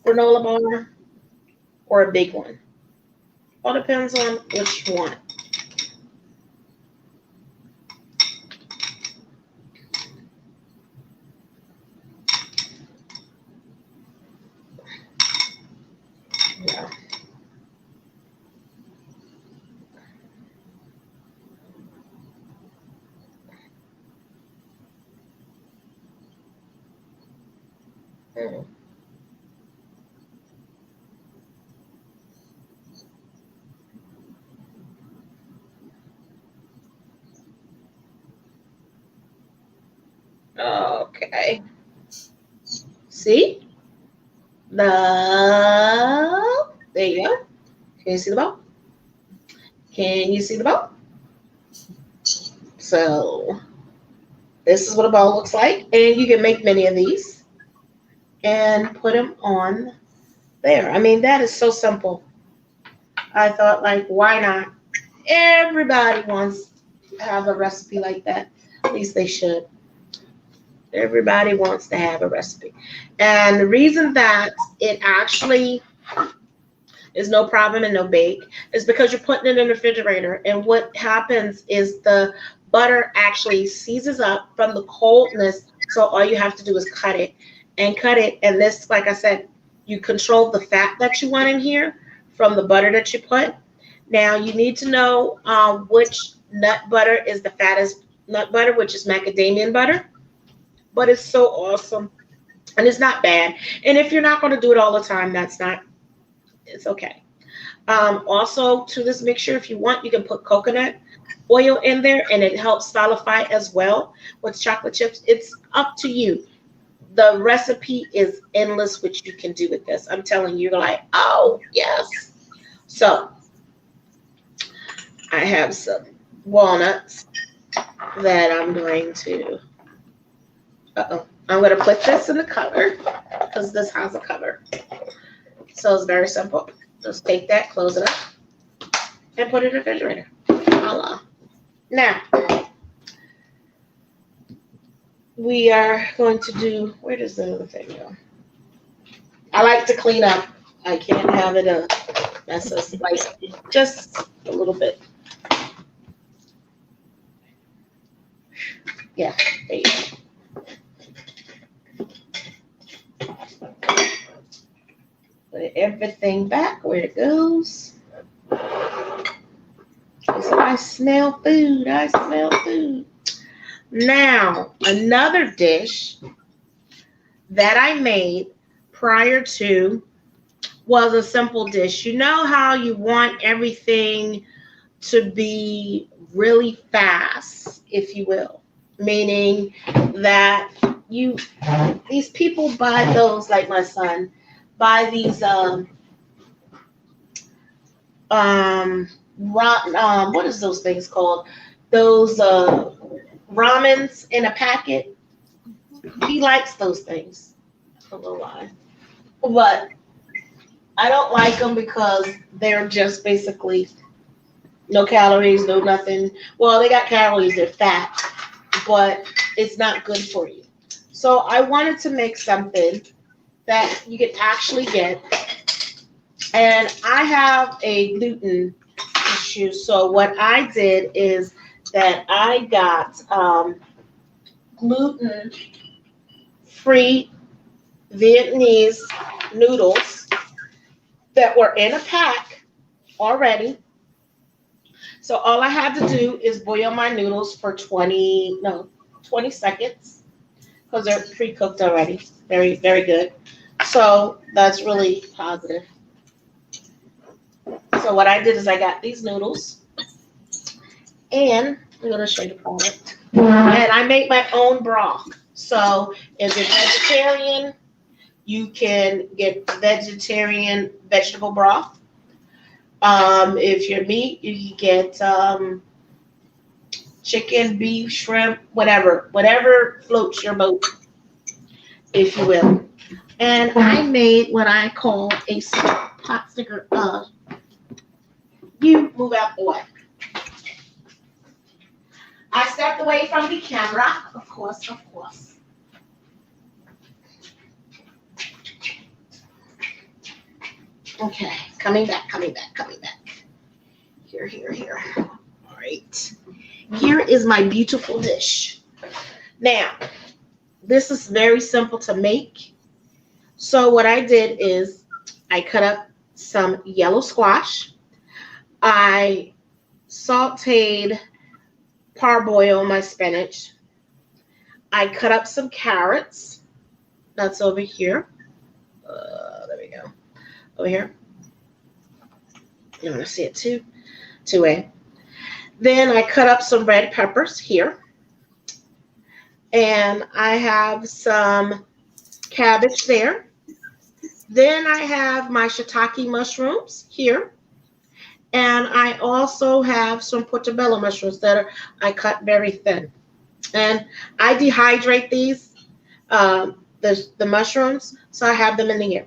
granola bar or a big one. All depends on which you want. Yeah. Mm. Okay. See? There you go. Can you see the ball? Can you see the ball? So this is what a ball looks like. And you can make many of these and put them on there. I mean, that is so simple. I thought, like, why not? Everybody wants to have a recipe like that. At least they should. Everybody wants to have a recipe. And the reason that it actually is no problem and no bake is because you're putting it in the refrigerator. And what happens is the butter actually seizes up from the coldness. So all you have to do is cut it and cut it. And this, like I said, you control the fat that you want in here from the butter that you put. Now you need to know which nut butter is the fattest nut butter, which is macadamia butter. But it's so awesome. And it's not bad. And if you're not going to do it all the time, it's okay. Also, to this mixture, if you want, you can put coconut oil in there, and it helps solidify as well with chocolate chips. It's up to you. The recipe is endless, which you can do with this. I'm telling you, you're like, oh, yes. So I have some walnuts that I'm going to, I'm going to put this in the cover because this has a cover. So it's very simple. Just take that, close it up, and put it in the refrigerator. Voila. Now, we are going to do, where does the other thing go? I like to clean up. I can't have it a mess us, like just a little bit. Yeah, there you go. Put everything back where it goes. So I smell food. I smell food. Now, another dish that I made prior to was a simple dish. You know how you want everything to be really fast, if you will, meaning that you these people buy those, like my son buy these what is those things called, those ramens in a packet. He likes those things. I don't know why, but I don't like them because they're just basically no calories, no nothing. Well, they got calories, they're fat, but it's not good for you. So I wanted to make something that you can actually get. And I have a gluten issue. So what I did is that I got gluten-free Vietnamese noodles that were in a pack already. So all I had to do is boil my noodles for 20 seconds because they're pre-cooked already. Very, very good. So that's really positive. So what I did is I got these noodles and I'm going to show you the product. And I make my own broth. So if you're vegetarian, you can get vegetarian vegetable broth. If you're meat, you can get chicken, beef, shrimp, whatever floats your boat, if you will. And I made what I call a pot sticker. You move out the way. I stepped away from the camera, of course. Okay, coming back. Here. All right. Here is my beautiful dish. Now, this is very simple to make. So what I did is I cut up some yellow squash. I sauteed, parboiled my spinach. I cut up some carrots. That's over here. There we go. Over here. You want to see it too? Two-way. Then I cut up some red peppers here. And I have some cabbage there. Then I have my shiitake mushrooms here. And I also have some portobello mushrooms that I cut very thin. And I dehydrate these, the mushrooms, so I have them in here.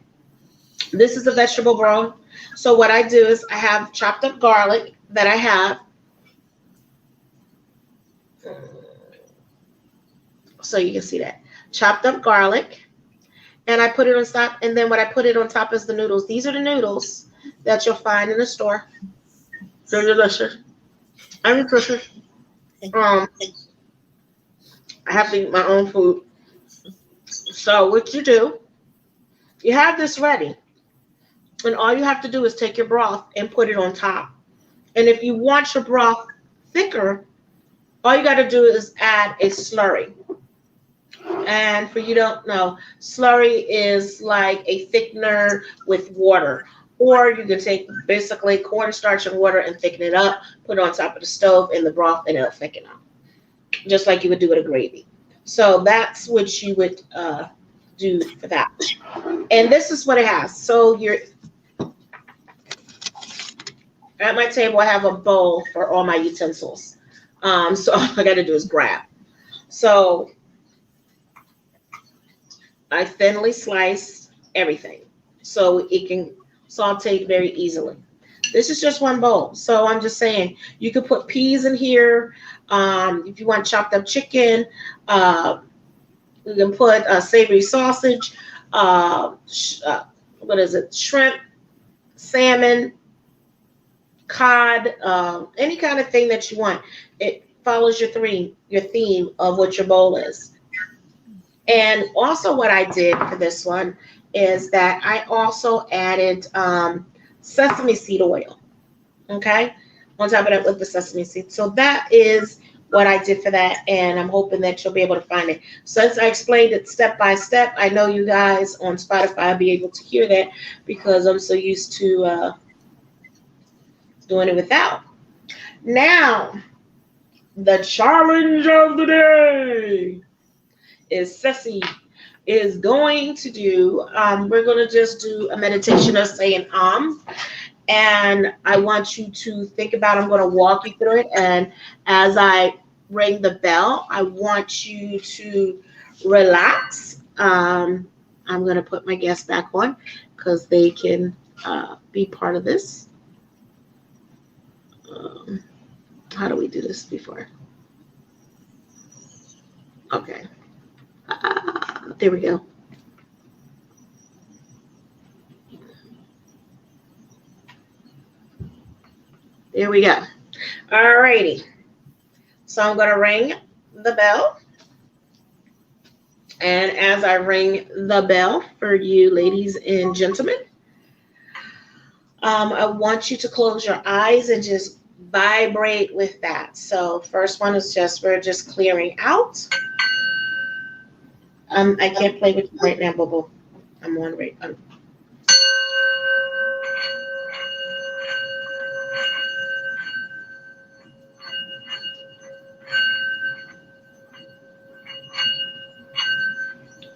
This is a vegetable broth. So what I do is I have chopped up garlic that I have. So you can see that. Chopped up garlic. And I put it on top. And then what I put it on top is the noodles. These are the noodles that you'll find in the store. They're delicious. I'm nutritious. I have to eat my own food. So what you do, you have this ready. And all you have to do is take your broth and put it on top. And if you want your broth thicker, all you got to do is add a slurry. And for you don't know, slurry is like a thickener with water. Or you can take basically cornstarch and water and thicken it up, put it on top of the stove in the broth, and it'll thicken up. Just like you would do with a gravy. So that's what you would do for that. And this is what it has. So you're at my table, I have a bowl for all my utensils. So all I got to do is grab. So I thinly slice everything so it can saute very easily. This is just one bowl. So I'm just saying you could put peas in here. If you want chopped up chicken, you can put savory sausage, shrimp, salmon, cod, any kind of thing that you want. It follows your theme of what your bowl is. And also what I did for this one is that I also added sesame seed oil, okay, on top of that with the sesame seed. So that is what I did for that, and I'm hoping that you'll be able to find it. Since I explained it step by step, I know you guys on Spotify will be able to hear that because I'm so used to doing it without. Now, the challenge of the day is Ceci is going to do. We're going to just do a meditation of saying and I want you to think about. I'm going to walk you through it, and as I ring the bell, I want you to relax. I'm going to put my guests back on because they can be part of this. Um, how do we do this before? Okay. There we go. There we go. All righty. So I'm going to ring the bell. And as I ring the bell for you, ladies and gentlemen, I want you to close your eyes and just vibrate with that. So first one is we're just clearing out. I can't play with you right now, Bubble. I'm on right.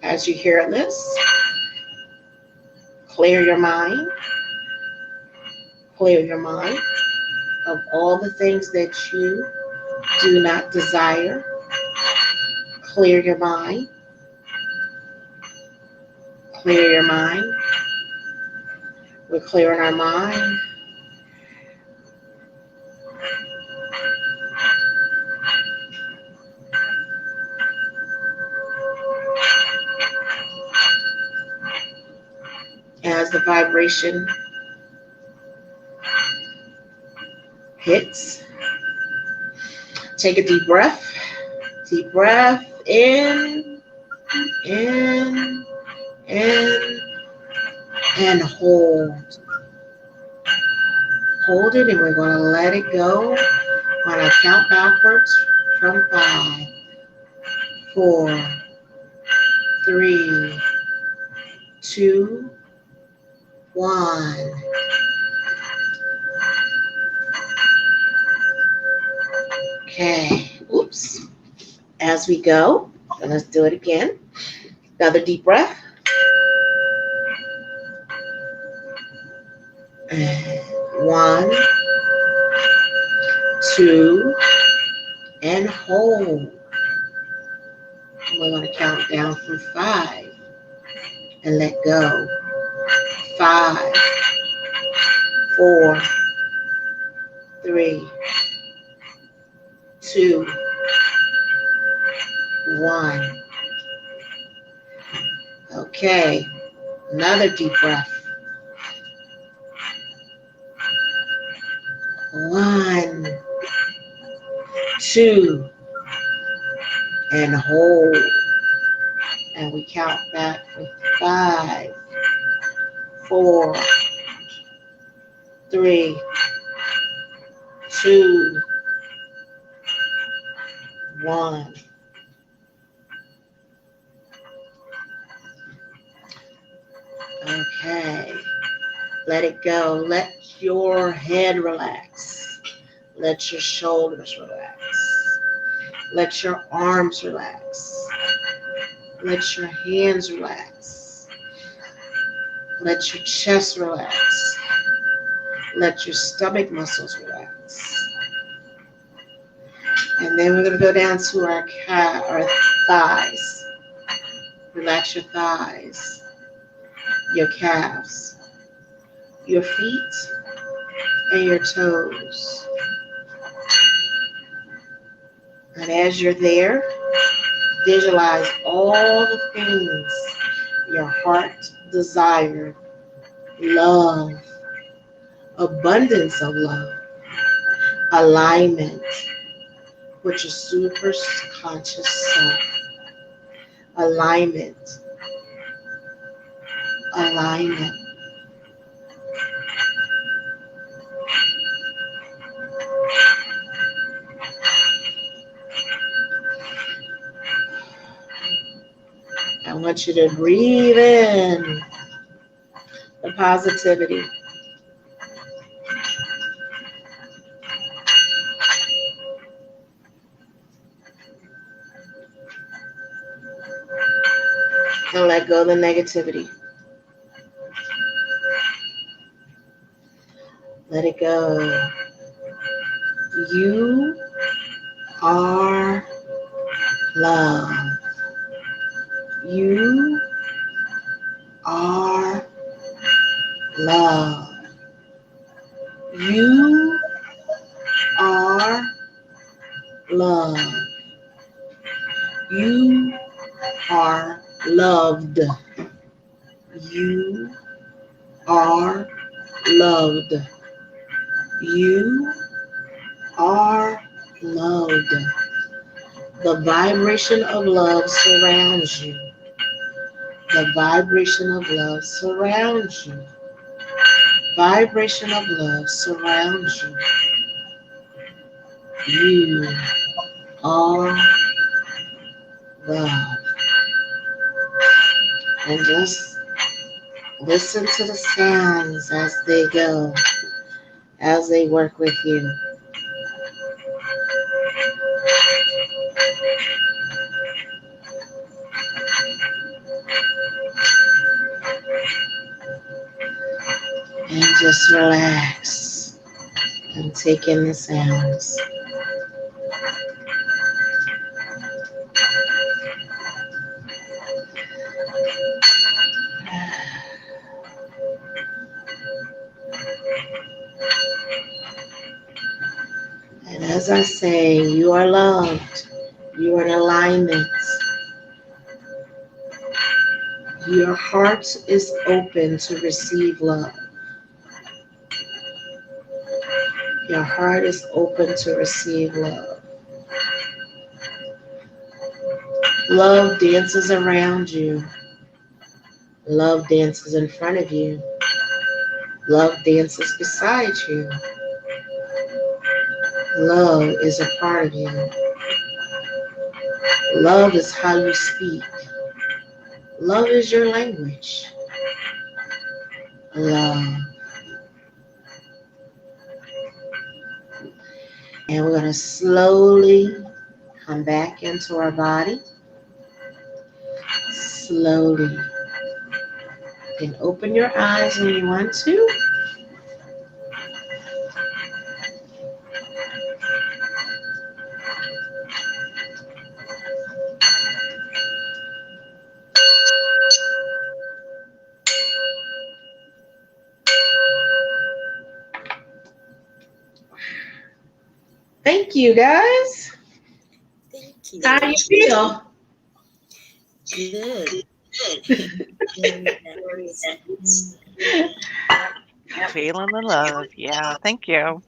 As you hear this, clear your mind. Clear your mind of all the things that you do not desire. Clear your mind. Clear your mind. We're clearing our mind. As the vibration hits, take a deep breath. Deep breath in, in, and hold. Hold it, and we're going to let it go on a count backwards from 5, 4, 3, 2, 1. Okay. Oops. As we go, and let's do it again. Another deep breath. And 1, 2, and hold. We're going to count down from 5 and let go. 5, 4, 3, 2, 1. Okay, another deep breath. 1, 2, and hold. And we count back from 5, 4, 3, 2, 1. Okay. Let it go. Let your head relax. Let your shoulders relax. Let your arms relax. Let your hands relax. Let your chest relax. Let your stomach muscles relax. And then we're going to go down to our thighs. Relax your thighs, your calves, your feet, and your toes. And as you're there, visualize all the things your heart desired. Love, abundance of love, alignment with your super conscious self. Alignment. Alignment. want you to breathe in the positivity. And let go of the negativity. Let it go. You are love. You are love. You are love. You are loved. You are loved. You are loved. The vibration of love surrounds you. The vibration of love surrounds you. Vibration of love surrounds you. You are love. And just listen to the sounds as they go, as they work with you. And just relax and take in the sounds. And as I say, you are loved. You are in alignment. Your heart is open to receive love. Your heart is open to receive love. Love dances around you. Love dances in front of you. Love dances beside you. Love is a part of you. Love is how you speak. Love is your language. Love. And we're going to slowly come back into our body. Slowly. You can open your eyes when you want to. Thank you, guys. Thank you. How do you feel? Good. Feeling the love. Yeah, thank you.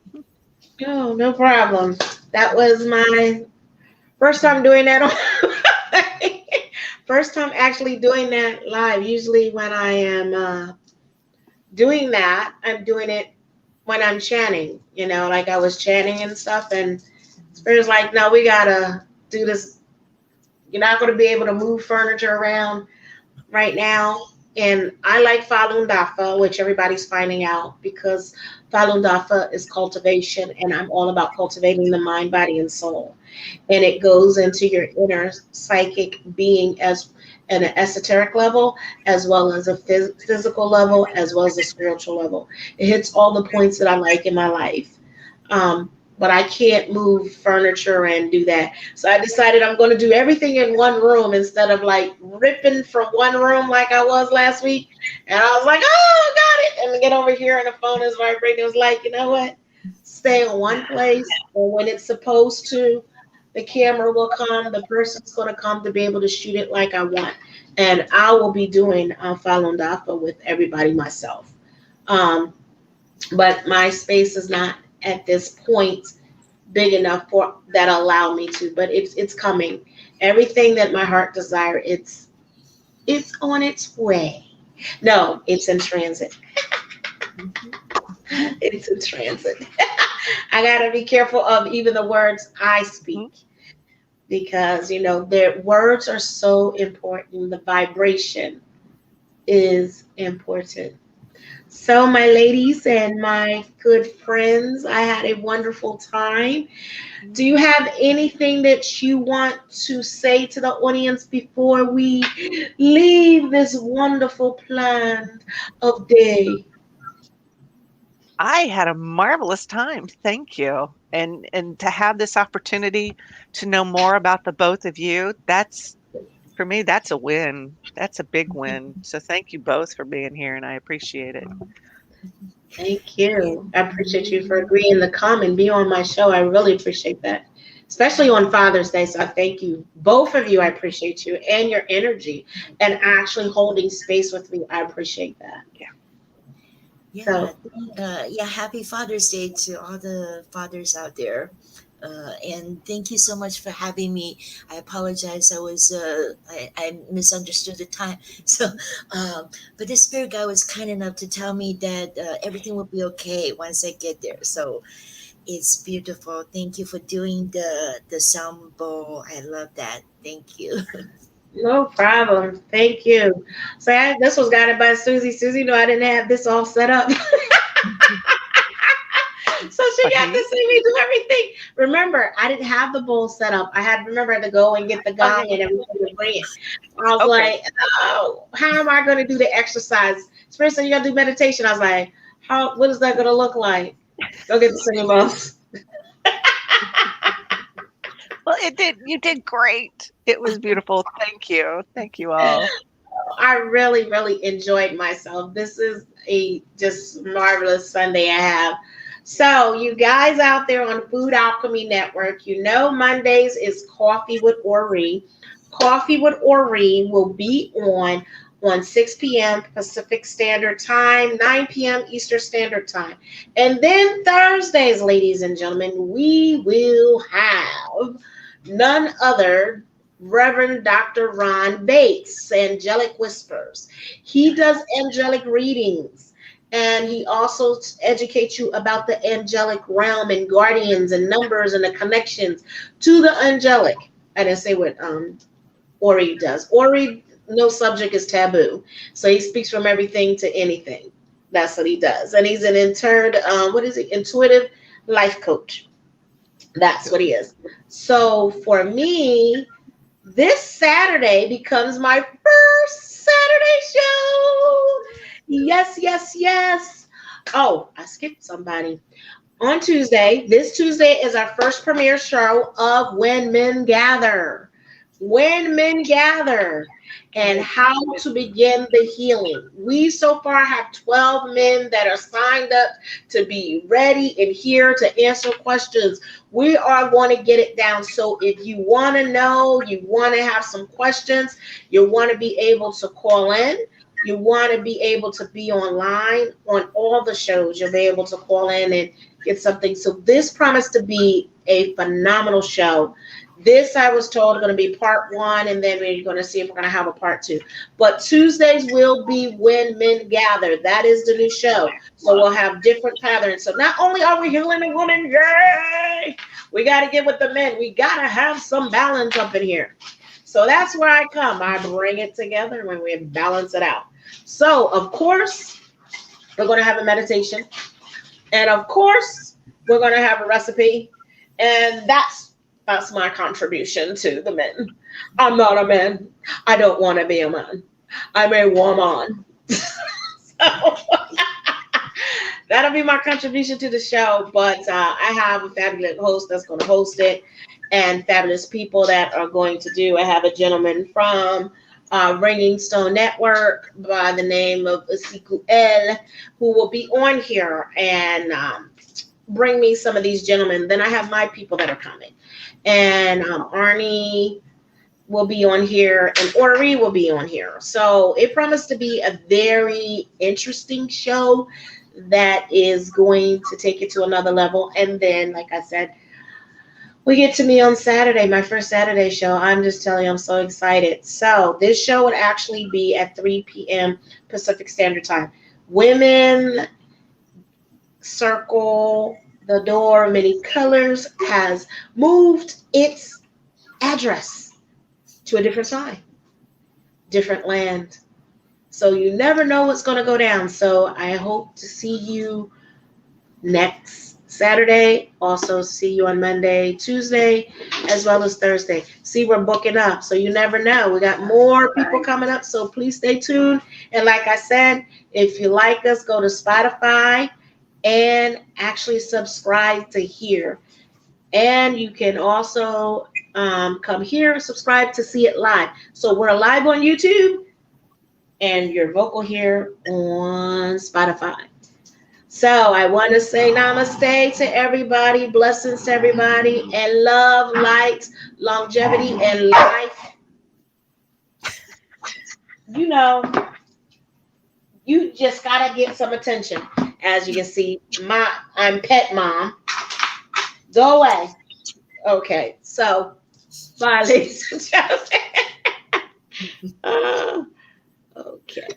Oh, no problem. That was my first time doing that. First time actually doing that live. Usually when I am doing that, I'm doing it when I'm chanting, like I was chanting and stuff. And Spirit's like, no, we got to do this. You're not going to be able to move furniture around right now. And I like Falun Dafa, which everybody's finding out, because Falun Dafa is cultivation, and I'm all about cultivating the mind, body, and soul. And it goes into your inner psychic being as an esoteric level, as well as a physical level, as well as a spiritual level. It hits all the points that I like in my life. But I can't move furniture and do that. So I decided I'm going to do everything in one room instead of like ripping from one room like I was last week. And I was like, oh, got it. And get over here and the phone is vibrating. It was like, you know what? Stay in one place. And when it's supposed to, the camera will come. The person's going to come to be able to shoot it like I want. And I will be doing Falun Dafa with everybody myself. But my space is not at this point big enough for that allow me to, but it's coming. Everything that my heart desire, it's on its way. No, it's in transit. It's in transit. I gotta be careful of even the words I speak. because their words are so important. The vibration is important. So, my ladies and my good friends, I had a wonderful time. Do you have anything that you want to say to the audience before we leave this wonderful plan of day? I had a marvelous time. Thank you. And to have this opportunity to know more about the both of you, that's for me, that's a win. That's a big win. So thank you both for being here and I appreciate it. Thank you. I appreciate you for agreeing to come and be on my show. I really appreciate that, especially on Father's Day. So I thank you, both of you. I appreciate you and your energy and actually holding space with me. I appreciate that. Yeah. Yeah, So, yeah. Happy Father's Day to all the fathers out there, and thank you so much for having me. I apologize. I misunderstood the time. So, but the spirit guy was kind enough to tell me that everything will be okay once I get there. So it's beautiful. Thank you for doing the sound bowl. I love that. Thank you. no problem. Thank you. So this was guided by Susie. Susie knew I didn't have this all set up. So she got to See? see me do everything. Remember, I didn't have the bowl set up. I to go and get the Oh yeah, gong yeah. and everything to bring it. I was Okay. like, oh, how am I going to do the exercise? Spirit said you got to do meditation. I was like, what is that going to look like? Go get the singing bowls. Well, it did. You did great. It was beautiful. Thank you. Thank you all. I really, really enjoyed myself. This is a just marvelous Sunday I have. So, you guys out there on Food Alchemy Network, Mondays is Coffee with Ori. Coffee with Ori will be on 6 p.m. Pacific Standard Time, 9 p.m. Eastern Standard Time. And then Thursdays, ladies and gentlemen, we will have none other Reverend Dr. Ron Bates, Angelic Whispers. He does angelic readings and he also educates you about the angelic realm and guardians and numbers and the connections to the angelic. I didn't say what Ori does. Ori, no subject is taboo. So he speaks from everything to anything. That's what he does. And he's an interned, what is it? Intuitive life coach. That's what he is. So for me, this Saturday becomes my first Saturday show. Yes, yes, yes. Oh, I skipped somebody. On Tuesday, this Tuesday is our first premiere show of When Men Gather. When Men Gather and how to begin the healing. We so far have 12 men that are signed up to be ready and here to answer questions. We are going to get it down. So if you want to know, you want to have some questions, you want to be able to call in, you want to be able to be online on all the shows, you'll be able to call in and get something. So this promised to be a phenomenal show. This, I was told, going to be part one, and then we're going to see if we're going to have a part two. But Tuesdays will be When Men Gather. That is the new show. So we'll have different patterns. So not only are we healing the women, yay! We got to get with the men. We got to have some balance up in here. So that's where I come. I bring it together when we balance it out. So, of course, we're going to have a meditation. And, of course, we're going to have a recipe. And that's my contribution to the men. I'm not a man. I don't want to be a man. I'm a woman. So that'll be my contribution to the show. But I have a fabulous host that's going to host it and fabulous people that are going to do. I have a gentleman from Ringing Stone Network by the name of Asiku El who will be on here and bring me some of these gentlemen. Then I have my people that are coming. And Arnie will be on here and Ori will be on here. So it promised to be a very interesting show that is going to take it to another level. And then, like I said, we get to me on Saturday, my first Saturday show. I'm just telling you, I'm so excited. So this show would actually be at 3 p.m. Pacific Standard Time. Women Circle the Door Many Colors has moved its address to a different sign, different land. So you never know what's going to go down. So I hope to see you next Saturday. Also see you on Monday, Tuesday, as well as Thursday. See, we're booking up. So you never know. We got more people coming up. So please stay tuned. And like I said, if you like us, go to Spotify and actually subscribe to here. And you can also come here, subscribe to see it live. So we're live on YouTube and you're vocal here on Spotify. So I want to say namaste to everybody, blessings to everybody, and love, light, longevity, and life. You know, you just gotta get some attention. As you can see, I'm pet mom. Go away. Okay, so bye, ladies and gentlemen. Okay.